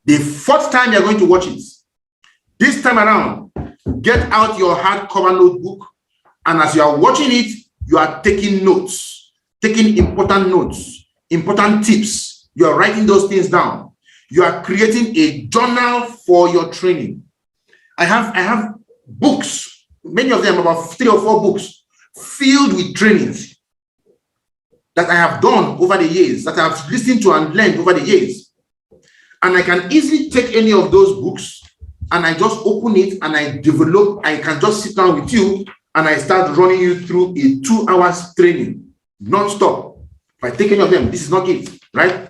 The fourth time you're going to watch it, this time around, get out your hardcover notebook, and as you are watching it, you are taking notes, taking important notes, important tips. You are writing those things down. You are creating a journal for your training. I have books, many of them, about 3 or 4 books, filled with trainings that I have done over the years, that I have listened to and learned over the years. And I can easily take any of those books and I just open it and I can just sit down with you and I start running you through a 2 hours training, non-stop. If I take any of them, this is not it, right?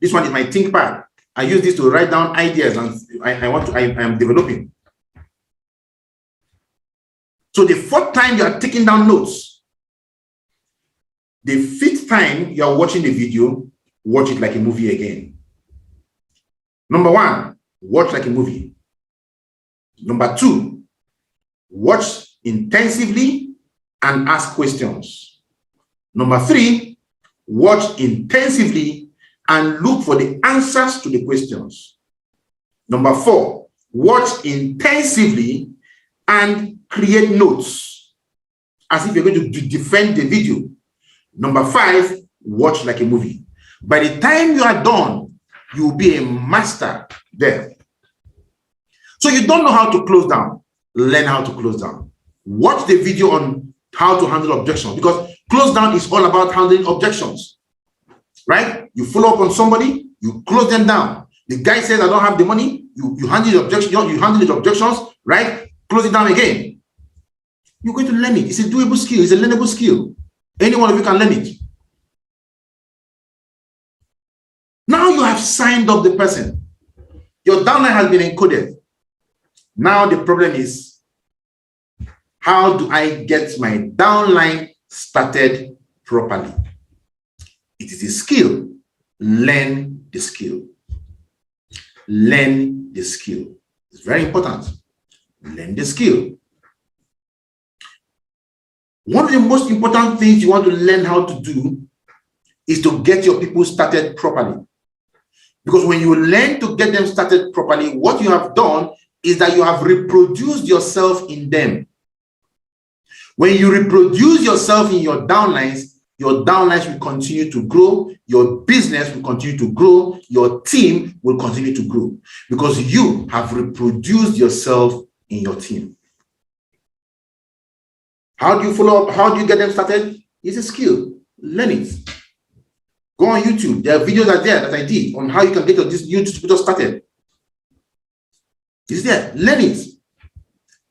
This one is my ThinkPad. I use this to write down ideas and I am developing. So the 4th time you are taking down notes. The 5th time you are watching the video, watch it like a movie again. Number 1, watch like a movie. Number 2, watch intensively and ask questions. Number 3, watch intensively and look for the answers to the questions. Number 4, watch intensively and create notes as if you're going to defend the video. Number 5, watch like a movie. By the time you are done, you will be a master there. So you don't know how to close down, learn how to close down. Watch the video on how to handle objections, because close down is all about handling objections, right? You follow up on somebody, you close them down. The guy says, I don't have the money. You handle the objection, you handle the objections, right? Close it down again. You're going to learn it. It's a doable skill. It's a learnable skill. Any one of you can learn it. Now you have signed up the person. Your downline has been encoded. Now the problem is, how do I get my downline started properly? It is a skill. Learn the skill. Learn the skill. It's very important. Learn the skill. One of the most important things you want to learn how to do is to get your people started properly. Because when you learn to get them started properly, what you have done is that you have reproduced yourself in them. When you reproduce yourself in your downlines will continue to grow, your business will continue to grow, your team will continue to grow, because you have reproduced yourself in your team. How do you follow up? How do you get them started? It's a skill. Learn it. Go on YouTube. There are videos out there that I did on how you can get your new distributor started. It's there. Learn it.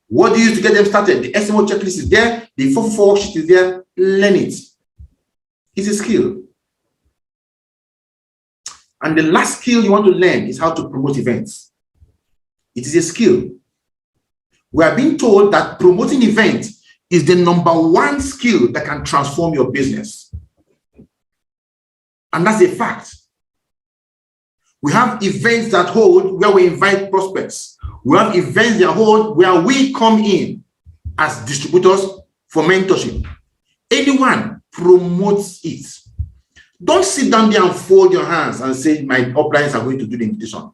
What do you use to get them started? The SMO checklist is there. The 444 worksheet is there. Learn it. It's a skill. And the last skill you want to learn is how to promote events. It is a skill. We are being told that promoting events is the #1 skill that can transform your business. And that's a fact. We have events that hold where we invite prospects. We have events that hold where we come in as distributors for mentorship. Anyone promotes it. Don't sit down there and fold your hands and say, my uplines are going to do the invitation.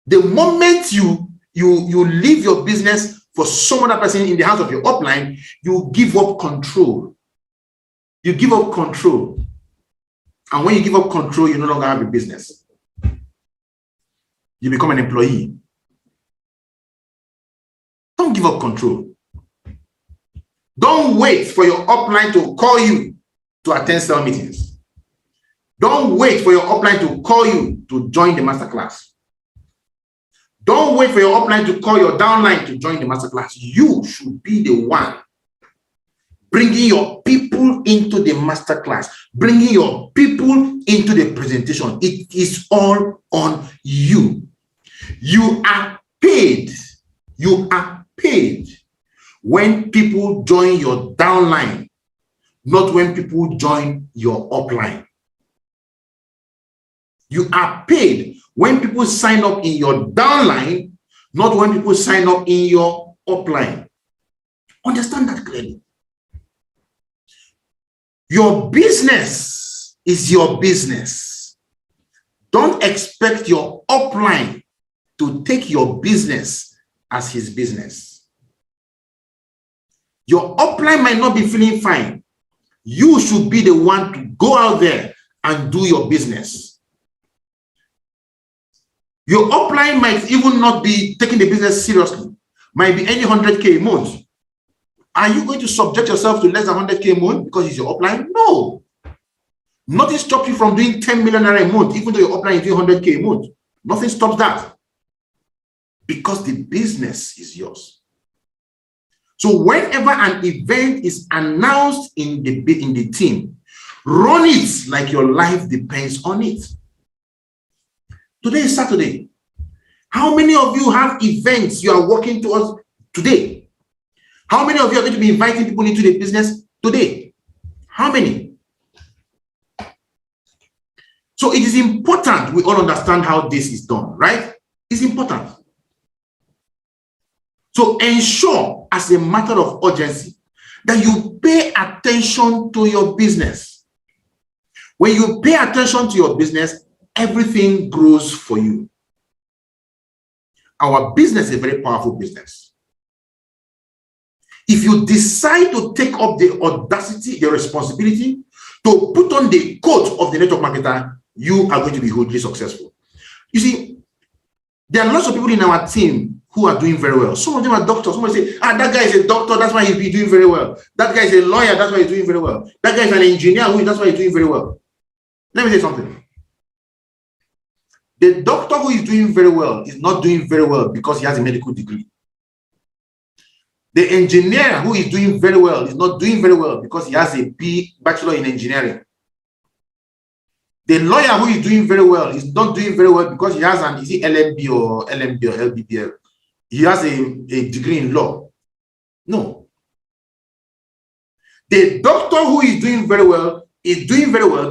The moment you leave your business for some other person in the hands of your upline, you give up control. You give up control. And when you give up control, you no longer have a business. You become an employee. Don't give up control. Don't wait for your upline to call you to attend cell meetings. Don't wait for your upline to call you to join the masterclass. Don't wait for your upline to call your downline to join the masterclass. You should be the one bringing your people into the masterclass, bringing your people into the presentation. It is all on you. You are paid. You are paid when people join your downline, not when people join your upline. You are paid when people sign up in your downline, not when people sign up in your upline. Understand that clearly. Your business is your business. Don't expect your upline to take your business as his business. Your upline might not be feeling fine. You should be the one to go out there and do your business. Your upline might even not be taking the business seriously, might be any 100K a month. Are you going to subject yourself to less than 100K a month because it's your upline? No. Nothing stops you from doing 10 million naira a month, even though your upline is doing 100K a month. Nothing stops that. Because the business is yours. So whenever an event is announced in the team, run it like your life depends on it. Today is Saturday. How many of you have events you are working towards today? How many of you are going to be inviting people into the business today? How many? So it is important we all understand how this is done, right? It's important. So ensure, as a matter of urgency, that you pay attention to your business. When you pay attention to your business, everything grows for you. Our business is a very powerful business. If you decide to take up the audacity, the responsibility to put on the coat of the network marketer, you are going to be hugely successful. You see, there are lots of people in our team who are doing very well. Some of them are doctors. Somebody say, that guy is a doctor, that's why he'll be doing very well. That guy is a lawyer, that's why he's doing very well. That guy is an engineer, that's why he's doing very well. Let me say something. The doctor who is doing very well is not doing very well because he has a medical degree. The engineer who is doing very well is not doing very well because he has a bachelor in engineering. The lawyer who is doing very well is not doing very well because he has an LLB or LBBL. He has a degree in law. No. The doctor who is doing very well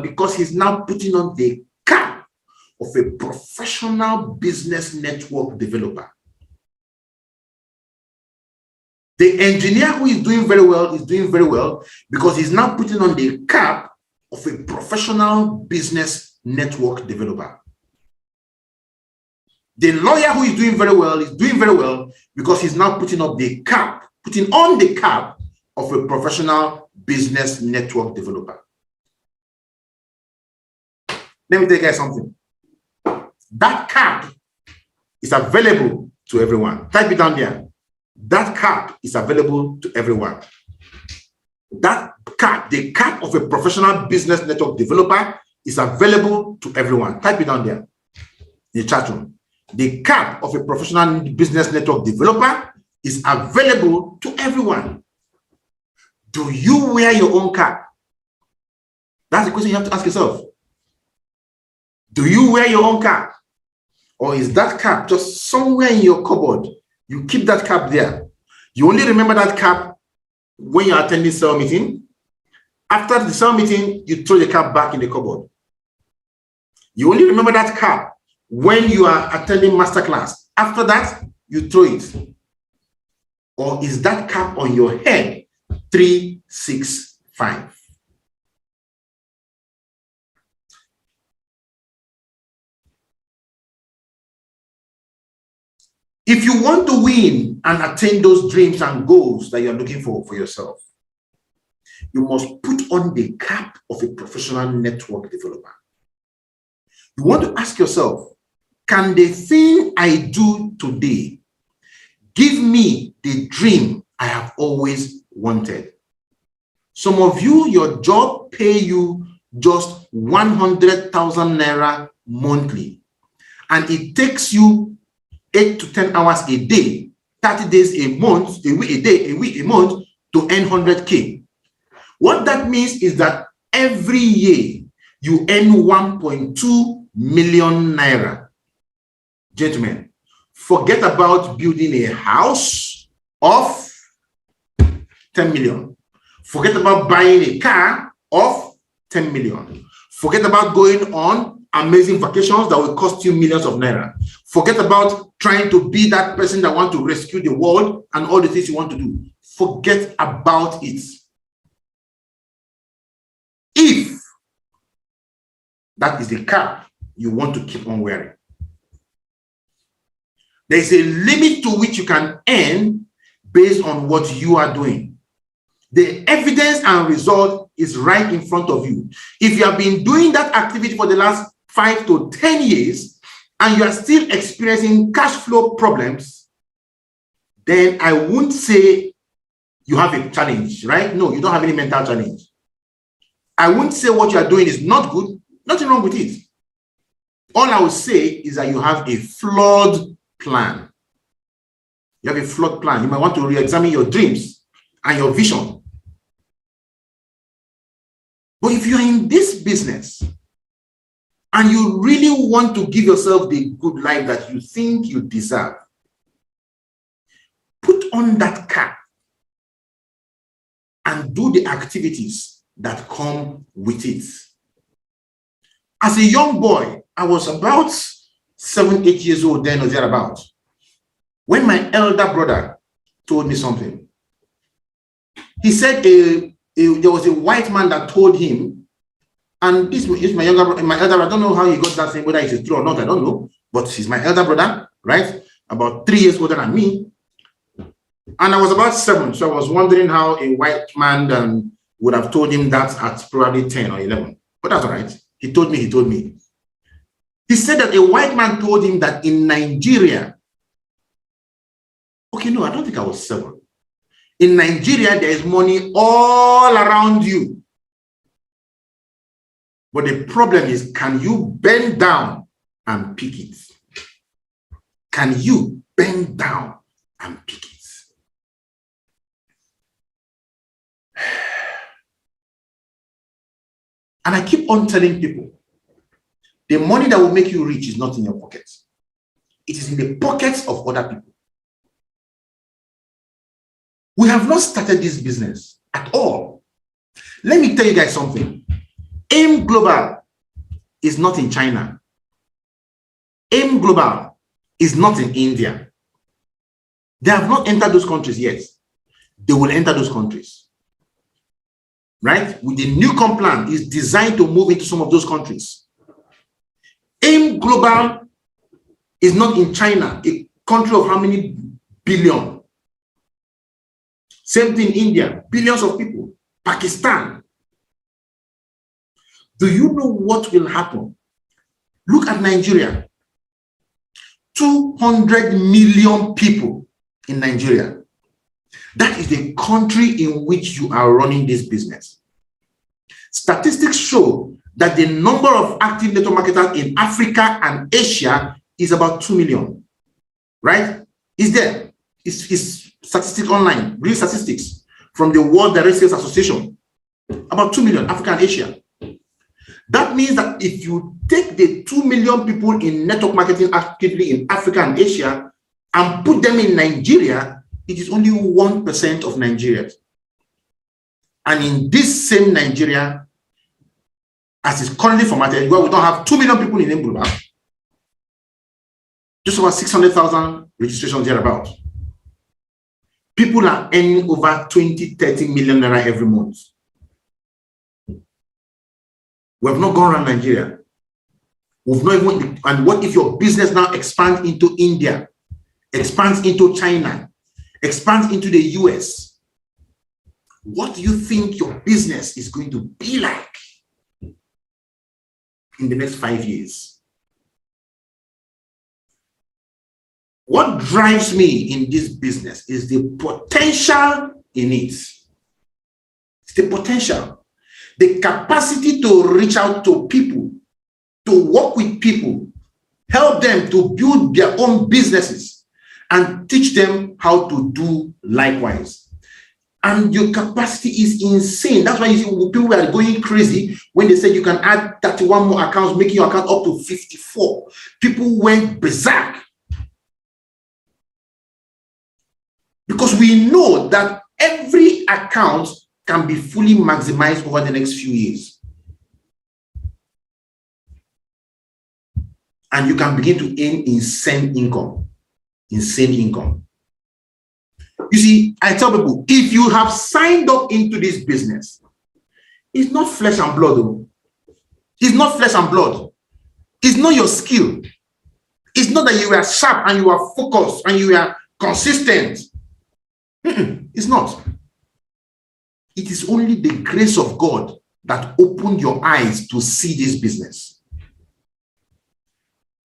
because he's now putting on the cap of a professional business network developer. The engineer who is doing very well because he's now putting on the cap of a professional business network developer. The lawyer who is doing very well because he's now putting on the cap of a professional business network developer. Let me tell you guys something. That cap is available to everyone. Type it down there. That cap is available to everyone. That cap, the cap of a professional business network developer, is available to everyone. Type it down there in the chat room. The cap of a professional business network developer is available to everyone. Do you wear your own cap? That's the question you have to ask yourself. Do you wear your own cap? Or is that cap just somewhere in your cupboard? You keep that cap there. You only remember that cap when you're attending cell meeting. After the cell meeting, you throw the cap back in the cupboard. You only remember that cap when you are attending masterclass. After that, you throw it. Or is that cap on your head 365? If you want to win and attain those dreams and goals that you're looking for yourself, you must put on the cap of a professional network developer. You want to ask yourself, can the thing I do today give me the dream I have always wanted? Some of you, your job pay you just 100,000 naira monthly, and it takes you 8 to 10 hours a day, 30 days a month, a week, a day, a week, a month to earn 100K. What that means is that every year you earn 1.2 million naira. Gentlemen, forget about building a house of 10 million. Forget about buying a car of 10 million. Forget about going on amazing vacations that will cost you millions of naira. Forget about trying to be that person that wants to rescue the world and all the things you want to do. Forget about it. If that is the car you want to keep on wearing, there is a limit to which you can earn based on what you are doing. The evidence and result is right in front of you. If you have been doing that activity for the last 5 to 10 years and you are still experiencing cash flow problems, then I won't say you have a challenge, right? No, you don't have any mental challenge. I won't say what you are doing is not good. Nothing wrong with it. All I will say is that you have a flawed plan. You have a flawed plan. You might want to re-examine your dreams and your vision. But if you are in this business and you really want to give yourself the good life that you think you deserve, put on that cap and do the activities that come with it. As a young boy, I was about 7, 8 years old then or thereabout, when my elder brother told me something. He said there was a white man that told him, and this is my elder brother, I don't know how he got that thing, whether it's true or not, I don't know, but he's my elder brother, right? About 3 years older than me. And I was about 7, so I was wondering how a white man would have told him that at probably 10 or 11. But that's all right. He told me. He said that a white man told him that in Nigeria, okay, no, I don't think I was 7. In Nigeria, there is money all around you. But the problem is, can you bend down and pick it? Can you bend down and pick it? And I keep on telling people, the money that will make you rich is not in your pockets. It is in the pockets of other people. We have not started this business at all. Let me tell you guys something. AIM Global is not in China. AIM Global is not in India. They have not entered those countries yet. They will enter those countries. Right? With the new plan is designed to move into some of those countries. AIM Global is not in China, a country of how many billion? Same thing in India, billions of people. Pakistan. Do you know what will happen? Look at Nigeria. 200 million people in Nigeria. That is the country in which you are running this business. Statistics show that the number of active network marketers in Africa and Asia is about 2 million. Right? It's there. It's statistics online, real statistics from the World Direct Sales Association. About 2 million, Africa and Asia. That means that if you take the 2 million people in network marketing actively in Africa and Asia and put them in Nigeria, it is only 1% of Nigerians. And in this same Nigeria, as it's currently formatted, where we don't have 2 million people in Mbula, just about 600,000 registrations thereabout. People are earning over 20, 30 million naira every month. We have not gone around Nigeria. We've not even, and what if your business now expands into India, expands into China, expands into the US? What do you think your business is going to be like in the next 5 years? What drives me in this business is the potential in it. It's the potential, the capacity to reach out to people, to work with people, help them to build their own businesses, and teach them how to do likewise. And your capacity is insane. That's why you see people are going crazy when they said you can add 31 more accounts, making your account up to 54. People went berserk. Because we know that every account can be fully maximized over the next few years. And you can begin to earn insane income. Insane income. You see, I tell people, if you have signed up into this business, it's not flesh and blood. Though. It's not flesh and blood. It's not your skill. It's not that you are sharp and you are focused and you are consistent. It's not. It is only the grace of God that opened your eyes to see this business.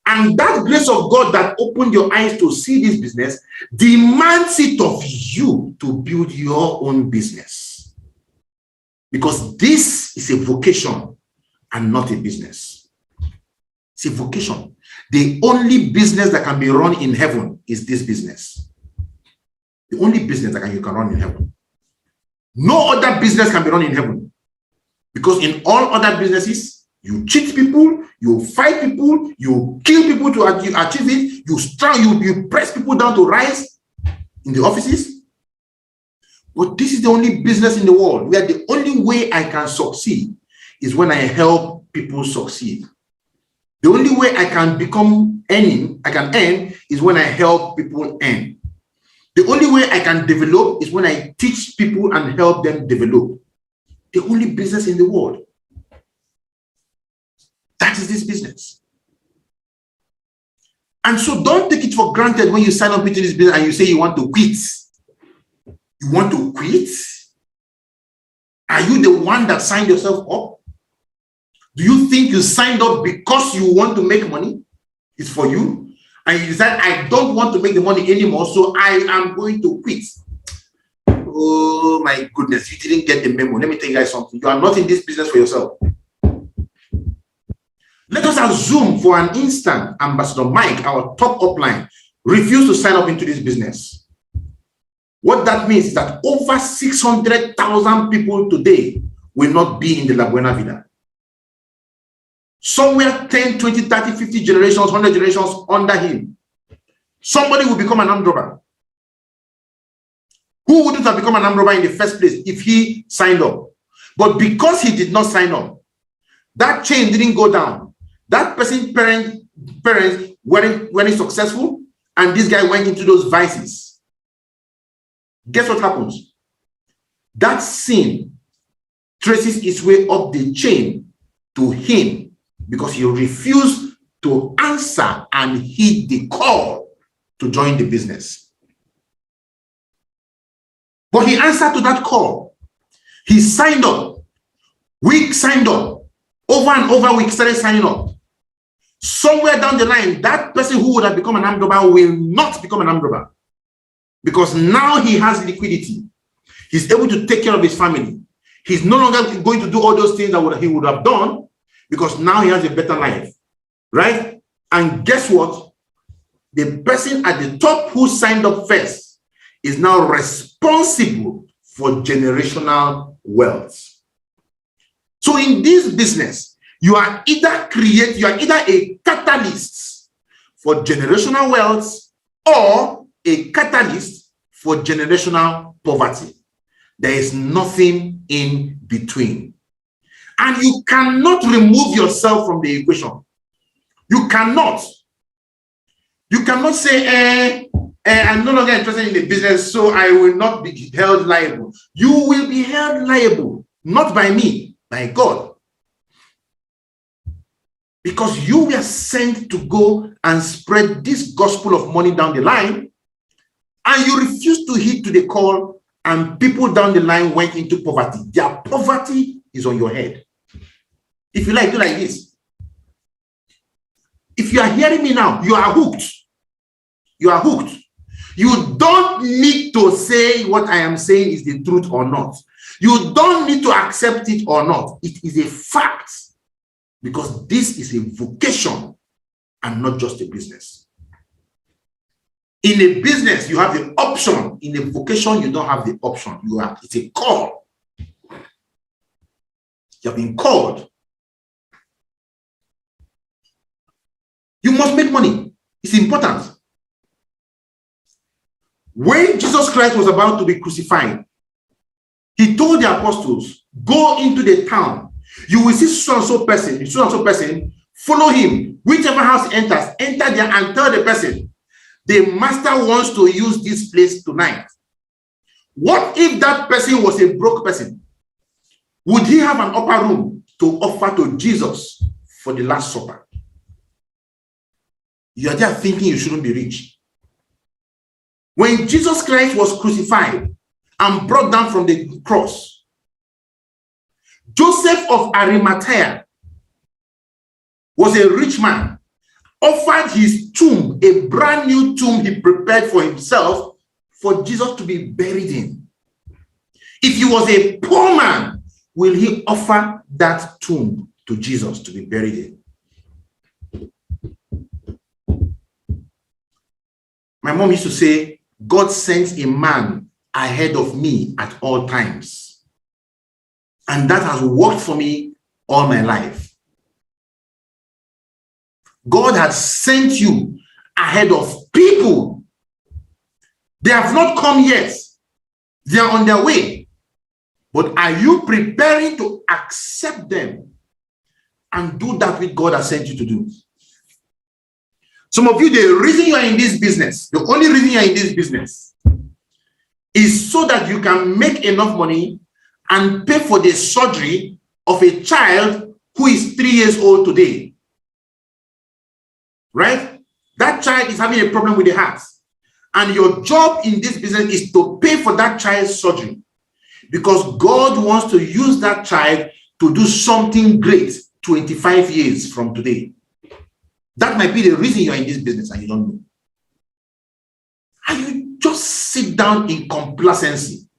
And that grace of God that opened your eyes to see this business demands it of you to build your own business. Because this is a vocation and not a business. It's a vocation. The only business that can be run in heaven is this business. The only business that you can run in heaven. No other business can be run in heaven. Because in all other businesses, you cheat people, you fight people, you kill people to achieve it, you press people down to rise in the offices. But this is the only business in the world where the only way I can succeed is when I help people succeed. The only way I can earn is when I help people earn. The only way I can develop is when I teach people and help them develop. The only business in the world. That is this business. And so don't take it for granted when you sign up into this business and you say you want to quit. You want to quit? Are you the one that signed yourself up? Do you think you signed up because you want to make money? It's for you. And you decide, I don't want to make the money anymore, so I am going to quit. Oh my goodness, you didn't get the memo. Let me tell you guys something. You are not in this business for yourself. Let us assume for an instant, Ambassador Mike, our top upline, refused to sign up into this business. What that means is that over 600,000 people today will not be in the La Buena Vida. Somewhere 10, 20, 30, 50 generations, 100 generations under him. Somebody will become an armed robber. Who wouldn't have become an armed robber in the first place if he signed up? But because he did not sign up, that chain didn't go down. That person's parents weren't successful, and this guy went into those vices. Guess what happens? That sin traces its way up the chain to him because he refused to answer and heed the call to join the business. But he answered to that call. He signed up. We signed up. Over and over, we started signing up. Somewhere down the line, that person who would have become an armed robber will not become an armed robber. Because now he has liquidity. He's able to take care of his family. He's no longer going to do all those things that he would have done because now he has a better life. Right? And guess what? The person at the top who signed up first is now responsible for generational wealth. So in this business, you are either a catalyst for generational wealth or a catalyst for generational poverty. There is nothing in between. And you cannot remove yourself from the equation. You cannot. You cannot say, I'm no longer interested in the business, so I will not be held liable. You will be held liable, not by me, by God. Because you were sent to go and spread this gospel of money down the line, and you refused to heed to the call, and people down the line went into poverty. Their poverty is on your head. If you like, do like this. If you are hearing me now, you are hooked. You are hooked. You don't need to say what I am saying is the truth or not. You don't need to accept it or not. It is a fact, because this is a vocation and not just a business. In a business, you have the option. In a vocation, you don't have the option. It's a call. You have been called. You must make money. It's important. When Jesus Christ was about to be crucified, he told the apostles, go into the town. You will see so and so person, follow him. Whichever house he enters, enter there and tell the person, the master wants to use this place tonight. What if that person was a broke person? Would he have an upper room to offer to Jesus for the Last Supper? You are there thinking you shouldn't be rich. When Jesus Christ was crucified and brought down from the cross, Joseph of Arimathea was a rich man, offered his tomb, a brand new tomb he prepared for himself, for Jesus to be buried in. If he was a poor man, will he offer that tomb to Jesus to be buried in? My mom used to say, God sends a man ahead of me at all times. And that has worked for me all my life. God has sent you ahead of people. They have not come yet. They are on their way. But are you preparing to accept them and do that which God has sent you to do? Some of you, the reason you are in this business, the only reason you are in this business is so that you can make enough money and pay for the surgery of a child who is 3 years old today. Right? That child is having a problem with the heart. And your job in this business is to pay for that child's surgery, because God wants to use that child to do something great 25 years from today. That might be the reason you're in this business and you don't know. And you just sit down in complacency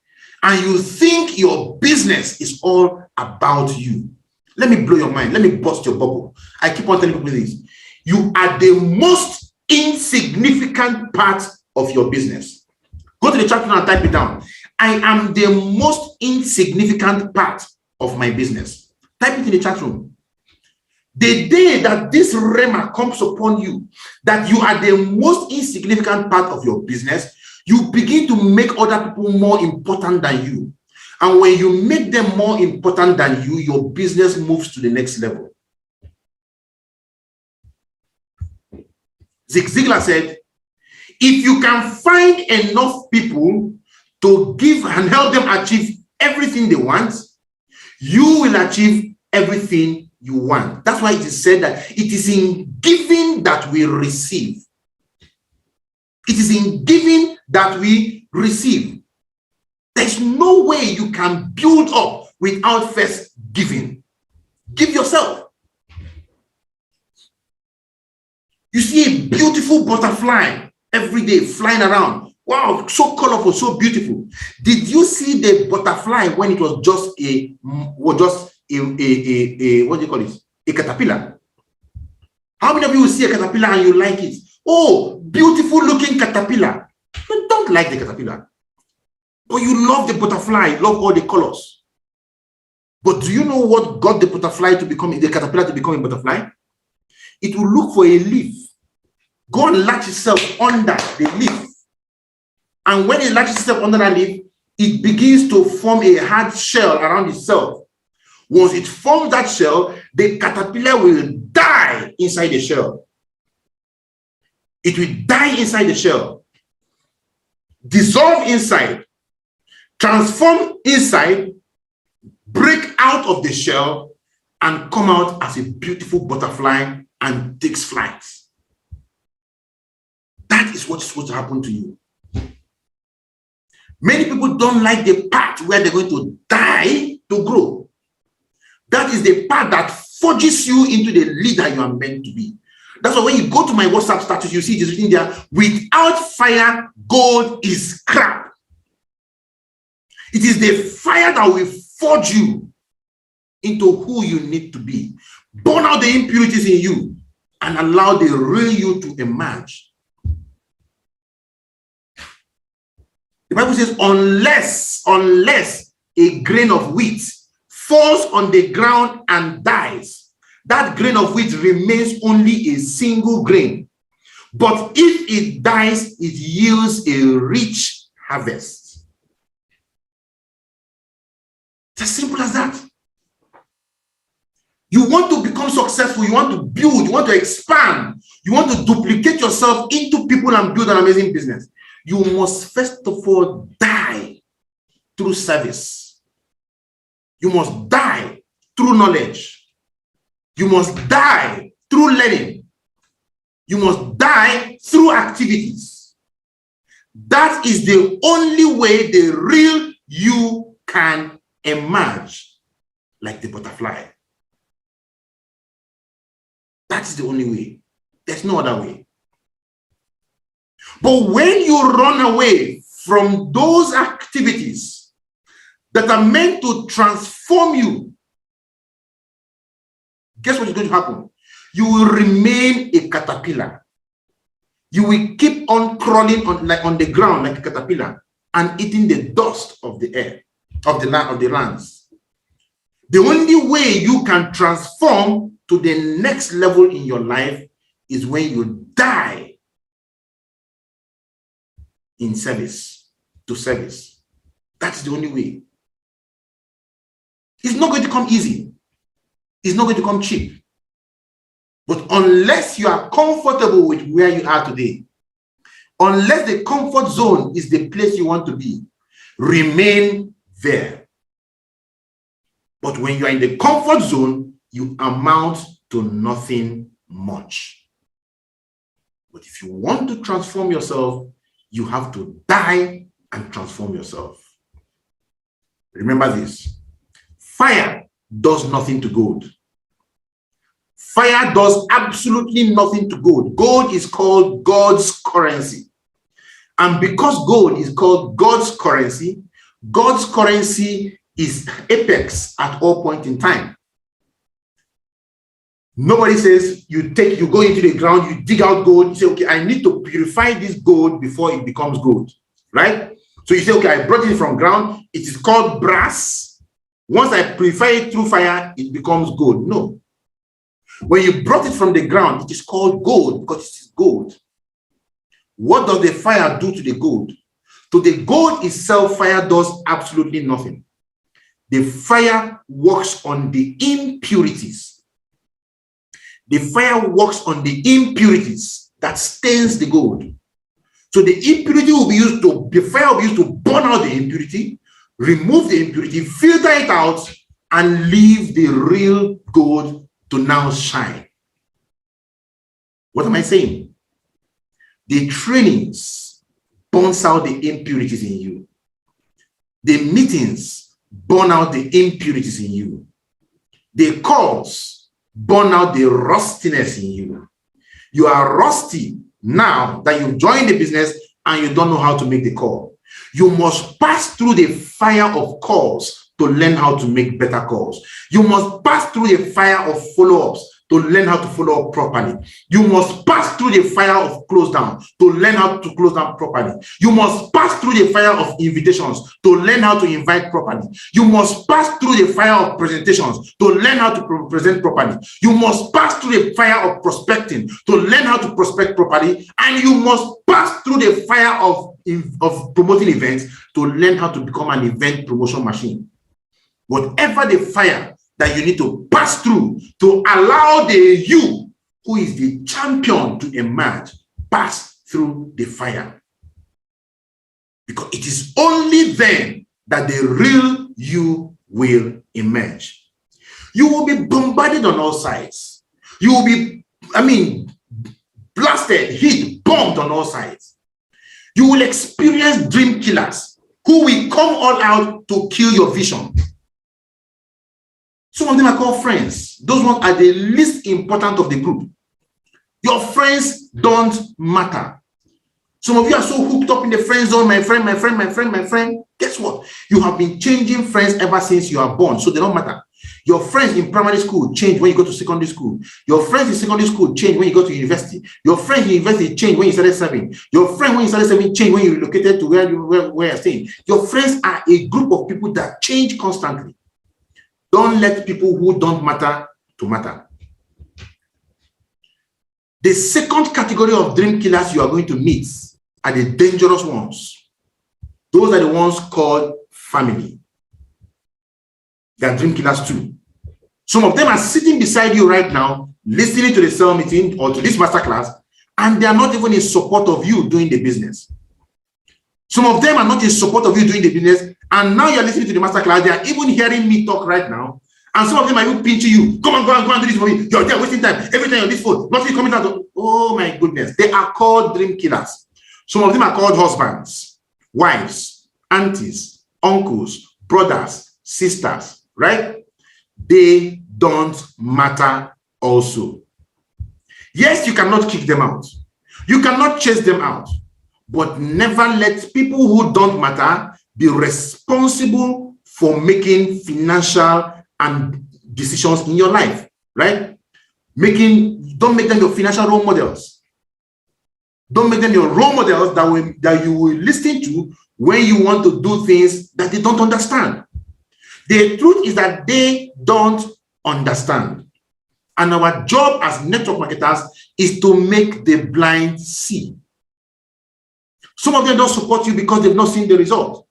and you think your business is all about you. Let me blow your mind. Let me bust your bubble. I keep on telling people this. You are the most insignificant part of your business. Go to the chat room and type it down. I am the most insignificant part of my business. Type it in the chat room. The day that this rema comes upon you, that you are the most insignificant part of your business, you begin to make other people more important than you. And when you make them more important than you, your business moves to the next level. Zig Ziglar said, if you can find enough people to give and help them achieve everything they want, you will achieve everything you want. That's why it is said that it is in giving that we receive. It is in giving that we receive. There's no way you can build up without first giving. Give yourself. You see a beautiful butterfly every day flying around. Wow, so colorful, so beautiful. Did you see the butterfly when it was just what do you call it? A caterpillar? How many of you will see a caterpillar and you like it? Oh, beautiful looking caterpillar. You don't like the caterpillar, but you love the butterfly, you love all the colors. But do you know what got the butterfly to become, the caterpillar to become a butterfly? It will look for a leaf, go and latch itself under the leaf. And when it latches itself under that leaf, it begins to form a hard shell around itself. Once it forms that shell, the caterpillar will die inside the shell. It will die inside the shell, dissolve inside, transform inside, break out of the shell, and come out as a beautiful butterfly and takes flight. That is what's supposed to happen to you. Many people don't like the part where they're going to die to grow. That is the part that forges you into the leader you are meant to be. That's why when you go to my WhatsApp status, you see it is written there, without fire, gold is crap. It is the fire that will forge you into who you need to be. Burn out the impurities in you and allow the real you to emerge. The Bible says, unless a grain of wheat falls on the ground and dies, that grain of wheat remains only a single grain. But if it dies, it yields a rich harvest. It's as simple as that. You want to become successful, you want to build, you want to expand, you want to duplicate yourself into people and build an amazing business. You must first of all die through service. You must die through knowledge. You must die through learning. You must die through activities. That is the only way the real you can emerge like the butterfly. That's the only way. There's no other way. But when you run away from those activities that are meant to transform you, guess what is going to happen? You will remain a caterpillar. You will keep on crawling on the ground like a caterpillar and eating the dust of the air, of the lands. The only way you can transform to the next level in your life is when you die in service, to service. That's the only way. It's not going to come easy. It's not going to come cheap. But unless you are comfortable with where you are today, unless the comfort zone is the place you want to be, remain there. But when you are in the comfort zone, you amount to nothing much. But if you want to transform yourself, you have to die and transform yourself. Remember this. Fire does nothing to gold. Fire does absolutely nothing to gold. Gold is called God's currency. And because gold is called God's currency is apex at all point in time. Nobody says you go into the ground, you dig out gold, you say, okay, I need to purify this gold before it becomes gold, right? So you say, okay, I brought it from ground, it is called brass. Once I purify it through fire, it becomes gold. No. When you brought it from the ground, it is called gold because it is gold. What does the fire do to the gold? To the gold itself, fire does absolutely nothing. The fire works on the impurities. The fire works on the impurities that stains the gold. So the impurity will be used to, the fire will be used to burn out the impurity, remove the impurity, filter it out, and leave the real gold to now shine. What am I saying? The trainings burns out the impurities in you. The meetings burn out the impurities in you. The calls burn out the rustiness in you. You are rusty now that you've joined the business and you don't know how to make the call. You must pass through the fire of calls to learn how to make better calls. You must pass through the fire of follow-ups to learn how to follow up properly. You must pass through the fire of close down to learn how to close down properly. You must pass through the fire of invitations to learn how to invite properly. You must pass through the fire of presentations to learn how to present properly. You must pass through the fire of prospecting to learn how to prospect properly. And you must pass through the fire of promoting events to learn how to become an event promotion machine. Whatever the fire that you need to pass through to allow the you who is the champion to emerge, pass through the fire. Because it is only then that the real you will emerge. You will be bombarded on all sides. You will be, blasted, hit, bombed on all sides. You will experience dream killers who will come all out to kill your vision. Some of them are called friends. Those ones are the least important of the group. Your friends don't matter. Some of you are so hooked up in the friend zone, my friend, my friend, my friend, my friend. Guess what? You have been changing friends ever since you are born, so they don't matter. Your friends in primary school change when you go to secondary school. Your friends in secondary school change when you go to university. Your friends in university change when you started serving. Your friend when you started serving change when you relocated to where you're staying. Your friends are a group of people that change constantly. Don't let people who don't matter to matter. The second category of dream killers you are going to meet are the dangerous ones. Those are the ones called family. They are dream killers too. Some of them are sitting beside you right now, listening to the cell meeting or to this masterclass, and they are not even in support of you doing the business. Some of them are not in support of you doing the business, and now you're listening to the masterclass. They are even hearing me talk right now, and some of them are even pinching you. Come on, go and do this for me. You're there wasting time. Every time you're on this phone, nothing coming out. Oh my goodness. They are called dream killers. Some of them are called husbands, wives, aunties, uncles, brothers, sisters, right? They don't matter also. Yes, you cannot kick them out. You cannot chase them out. But never let people who don't matter be responsible for making financial and decisions in your life, right? Don't make them your financial role models. Don't make them your role models that you will listen to when you want to do things that they don't understand. The truth is that they don't understand. And our job as network marketers is to make the blind see. Some of them don't support you because they've not seen the result.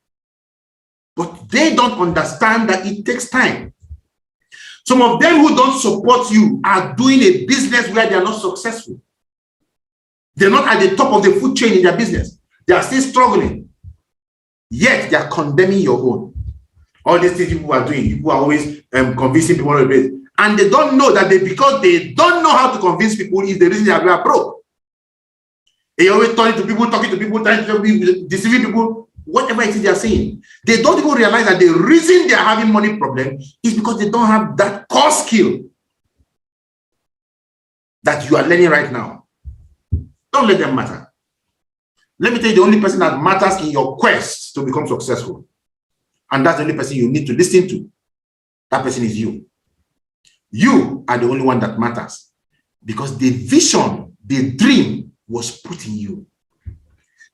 But they don't understand that it takes time. Some of them who don't support you are doing a business where they are not successful. They're not at the top of the food chain in their business. They are still struggling. Yet they are condemning your own. All these things people are doing, people are always convincing people of it. And they don't know that because they don't know how to convince people is the reason they are broke. They always talking to people, trying to be deceiving people, whatever it is they are saying. They don't even realize that the reason they are having money problem is because they don't have that core skill that you are learning right now. Don't let them matter. Let me tell you the only person that matters in your quest to become successful. And that's the only person you need to listen to. That person is you. You are the only one that matters. Because the vision, the dream was put in you.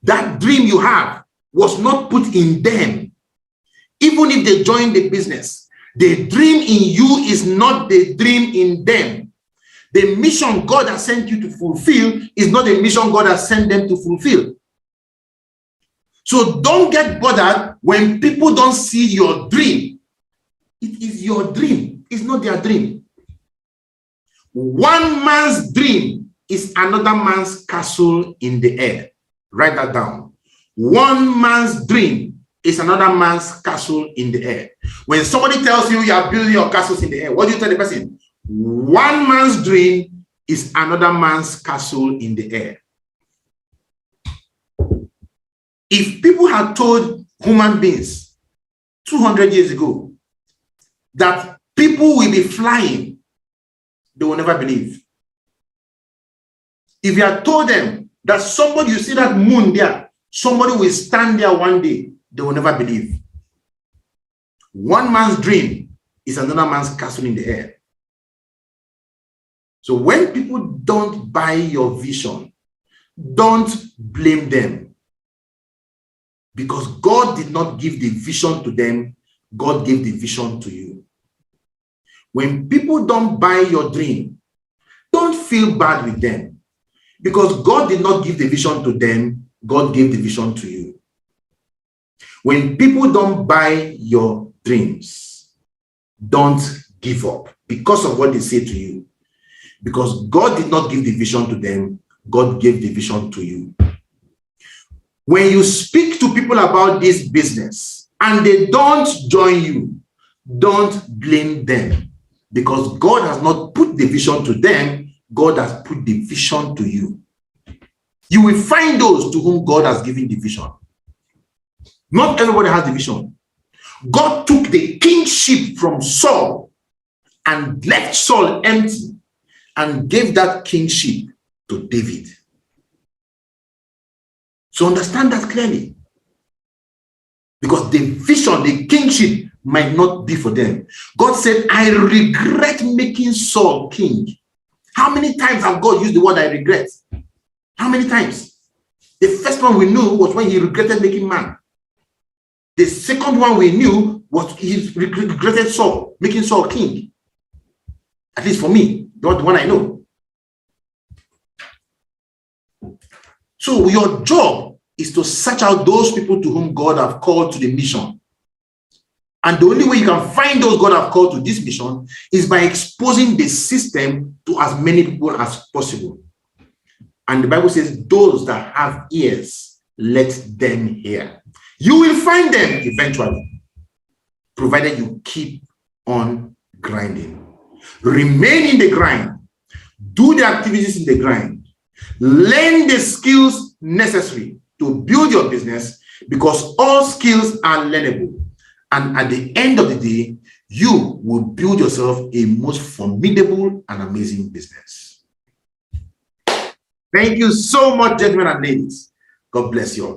That dream you have was not put in them. Even if they join the business, the dream in you is not the dream in them. The mission God has sent you to fulfill is not the mission God has sent them to fulfill. So don't get bothered when people don't see your dream. It is your dream. It's not their dream. One man's dream is another man's castle in the air. Write that down. One man's dream is another man's castle in the air. When somebody tells you you are building your castles in the air, what do you tell the person? One man's dream is another man's castle in the air. If people had told human beings 200 years ago that people will be flying, they will never believe. If you had told them that somebody, you see that moon there, somebody will stand there one day, they will never believe. One man's dream is another man's castle in the air. So when people don't buy your vision, don't blame them. Because God did not give the vision to them, God gave the vision to you. When people don't buy your dream, don't feel bad with them. Because God did not give the vision to them, God gave the vision to you. When people don't buy your dreams, don't give up because of what they say to you. Because God did not give the vision to them, God gave the vision to you. When you speak to people about this business and they don't join you, don't blame them. Because God has not put the vision to them, God has put the vision to you. You will find those to whom God has given the vision. Not everybody has the vision. God took the kingship from Saul and left Saul empty and gave that kingship to David. So understand that clearly. Because the vision, the kingship might not be for them. God said, I regret making Saul king. How many times have God used the word I regret? How many times? The first one we knew was when he regretted making man. The second one we knew was he regretted Saul, making Saul king. At least for me, the one I know. So your job is to search out those people to whom God have called to the mission. And the only way you can find those God have called to this mission is by exposing the system to as many people as possible. And the Bible says, those that have ears, let them hear. You will find them eventually, provided you keep on grinding. Remain in the grind. Do the activities in the grind. Learn the skills necessary to build your business, because all skills are learnable. And at the end of the day, you will build yourself a most formidable and amazing business. Thank you so much, gentlemen and ladies. God bless you all.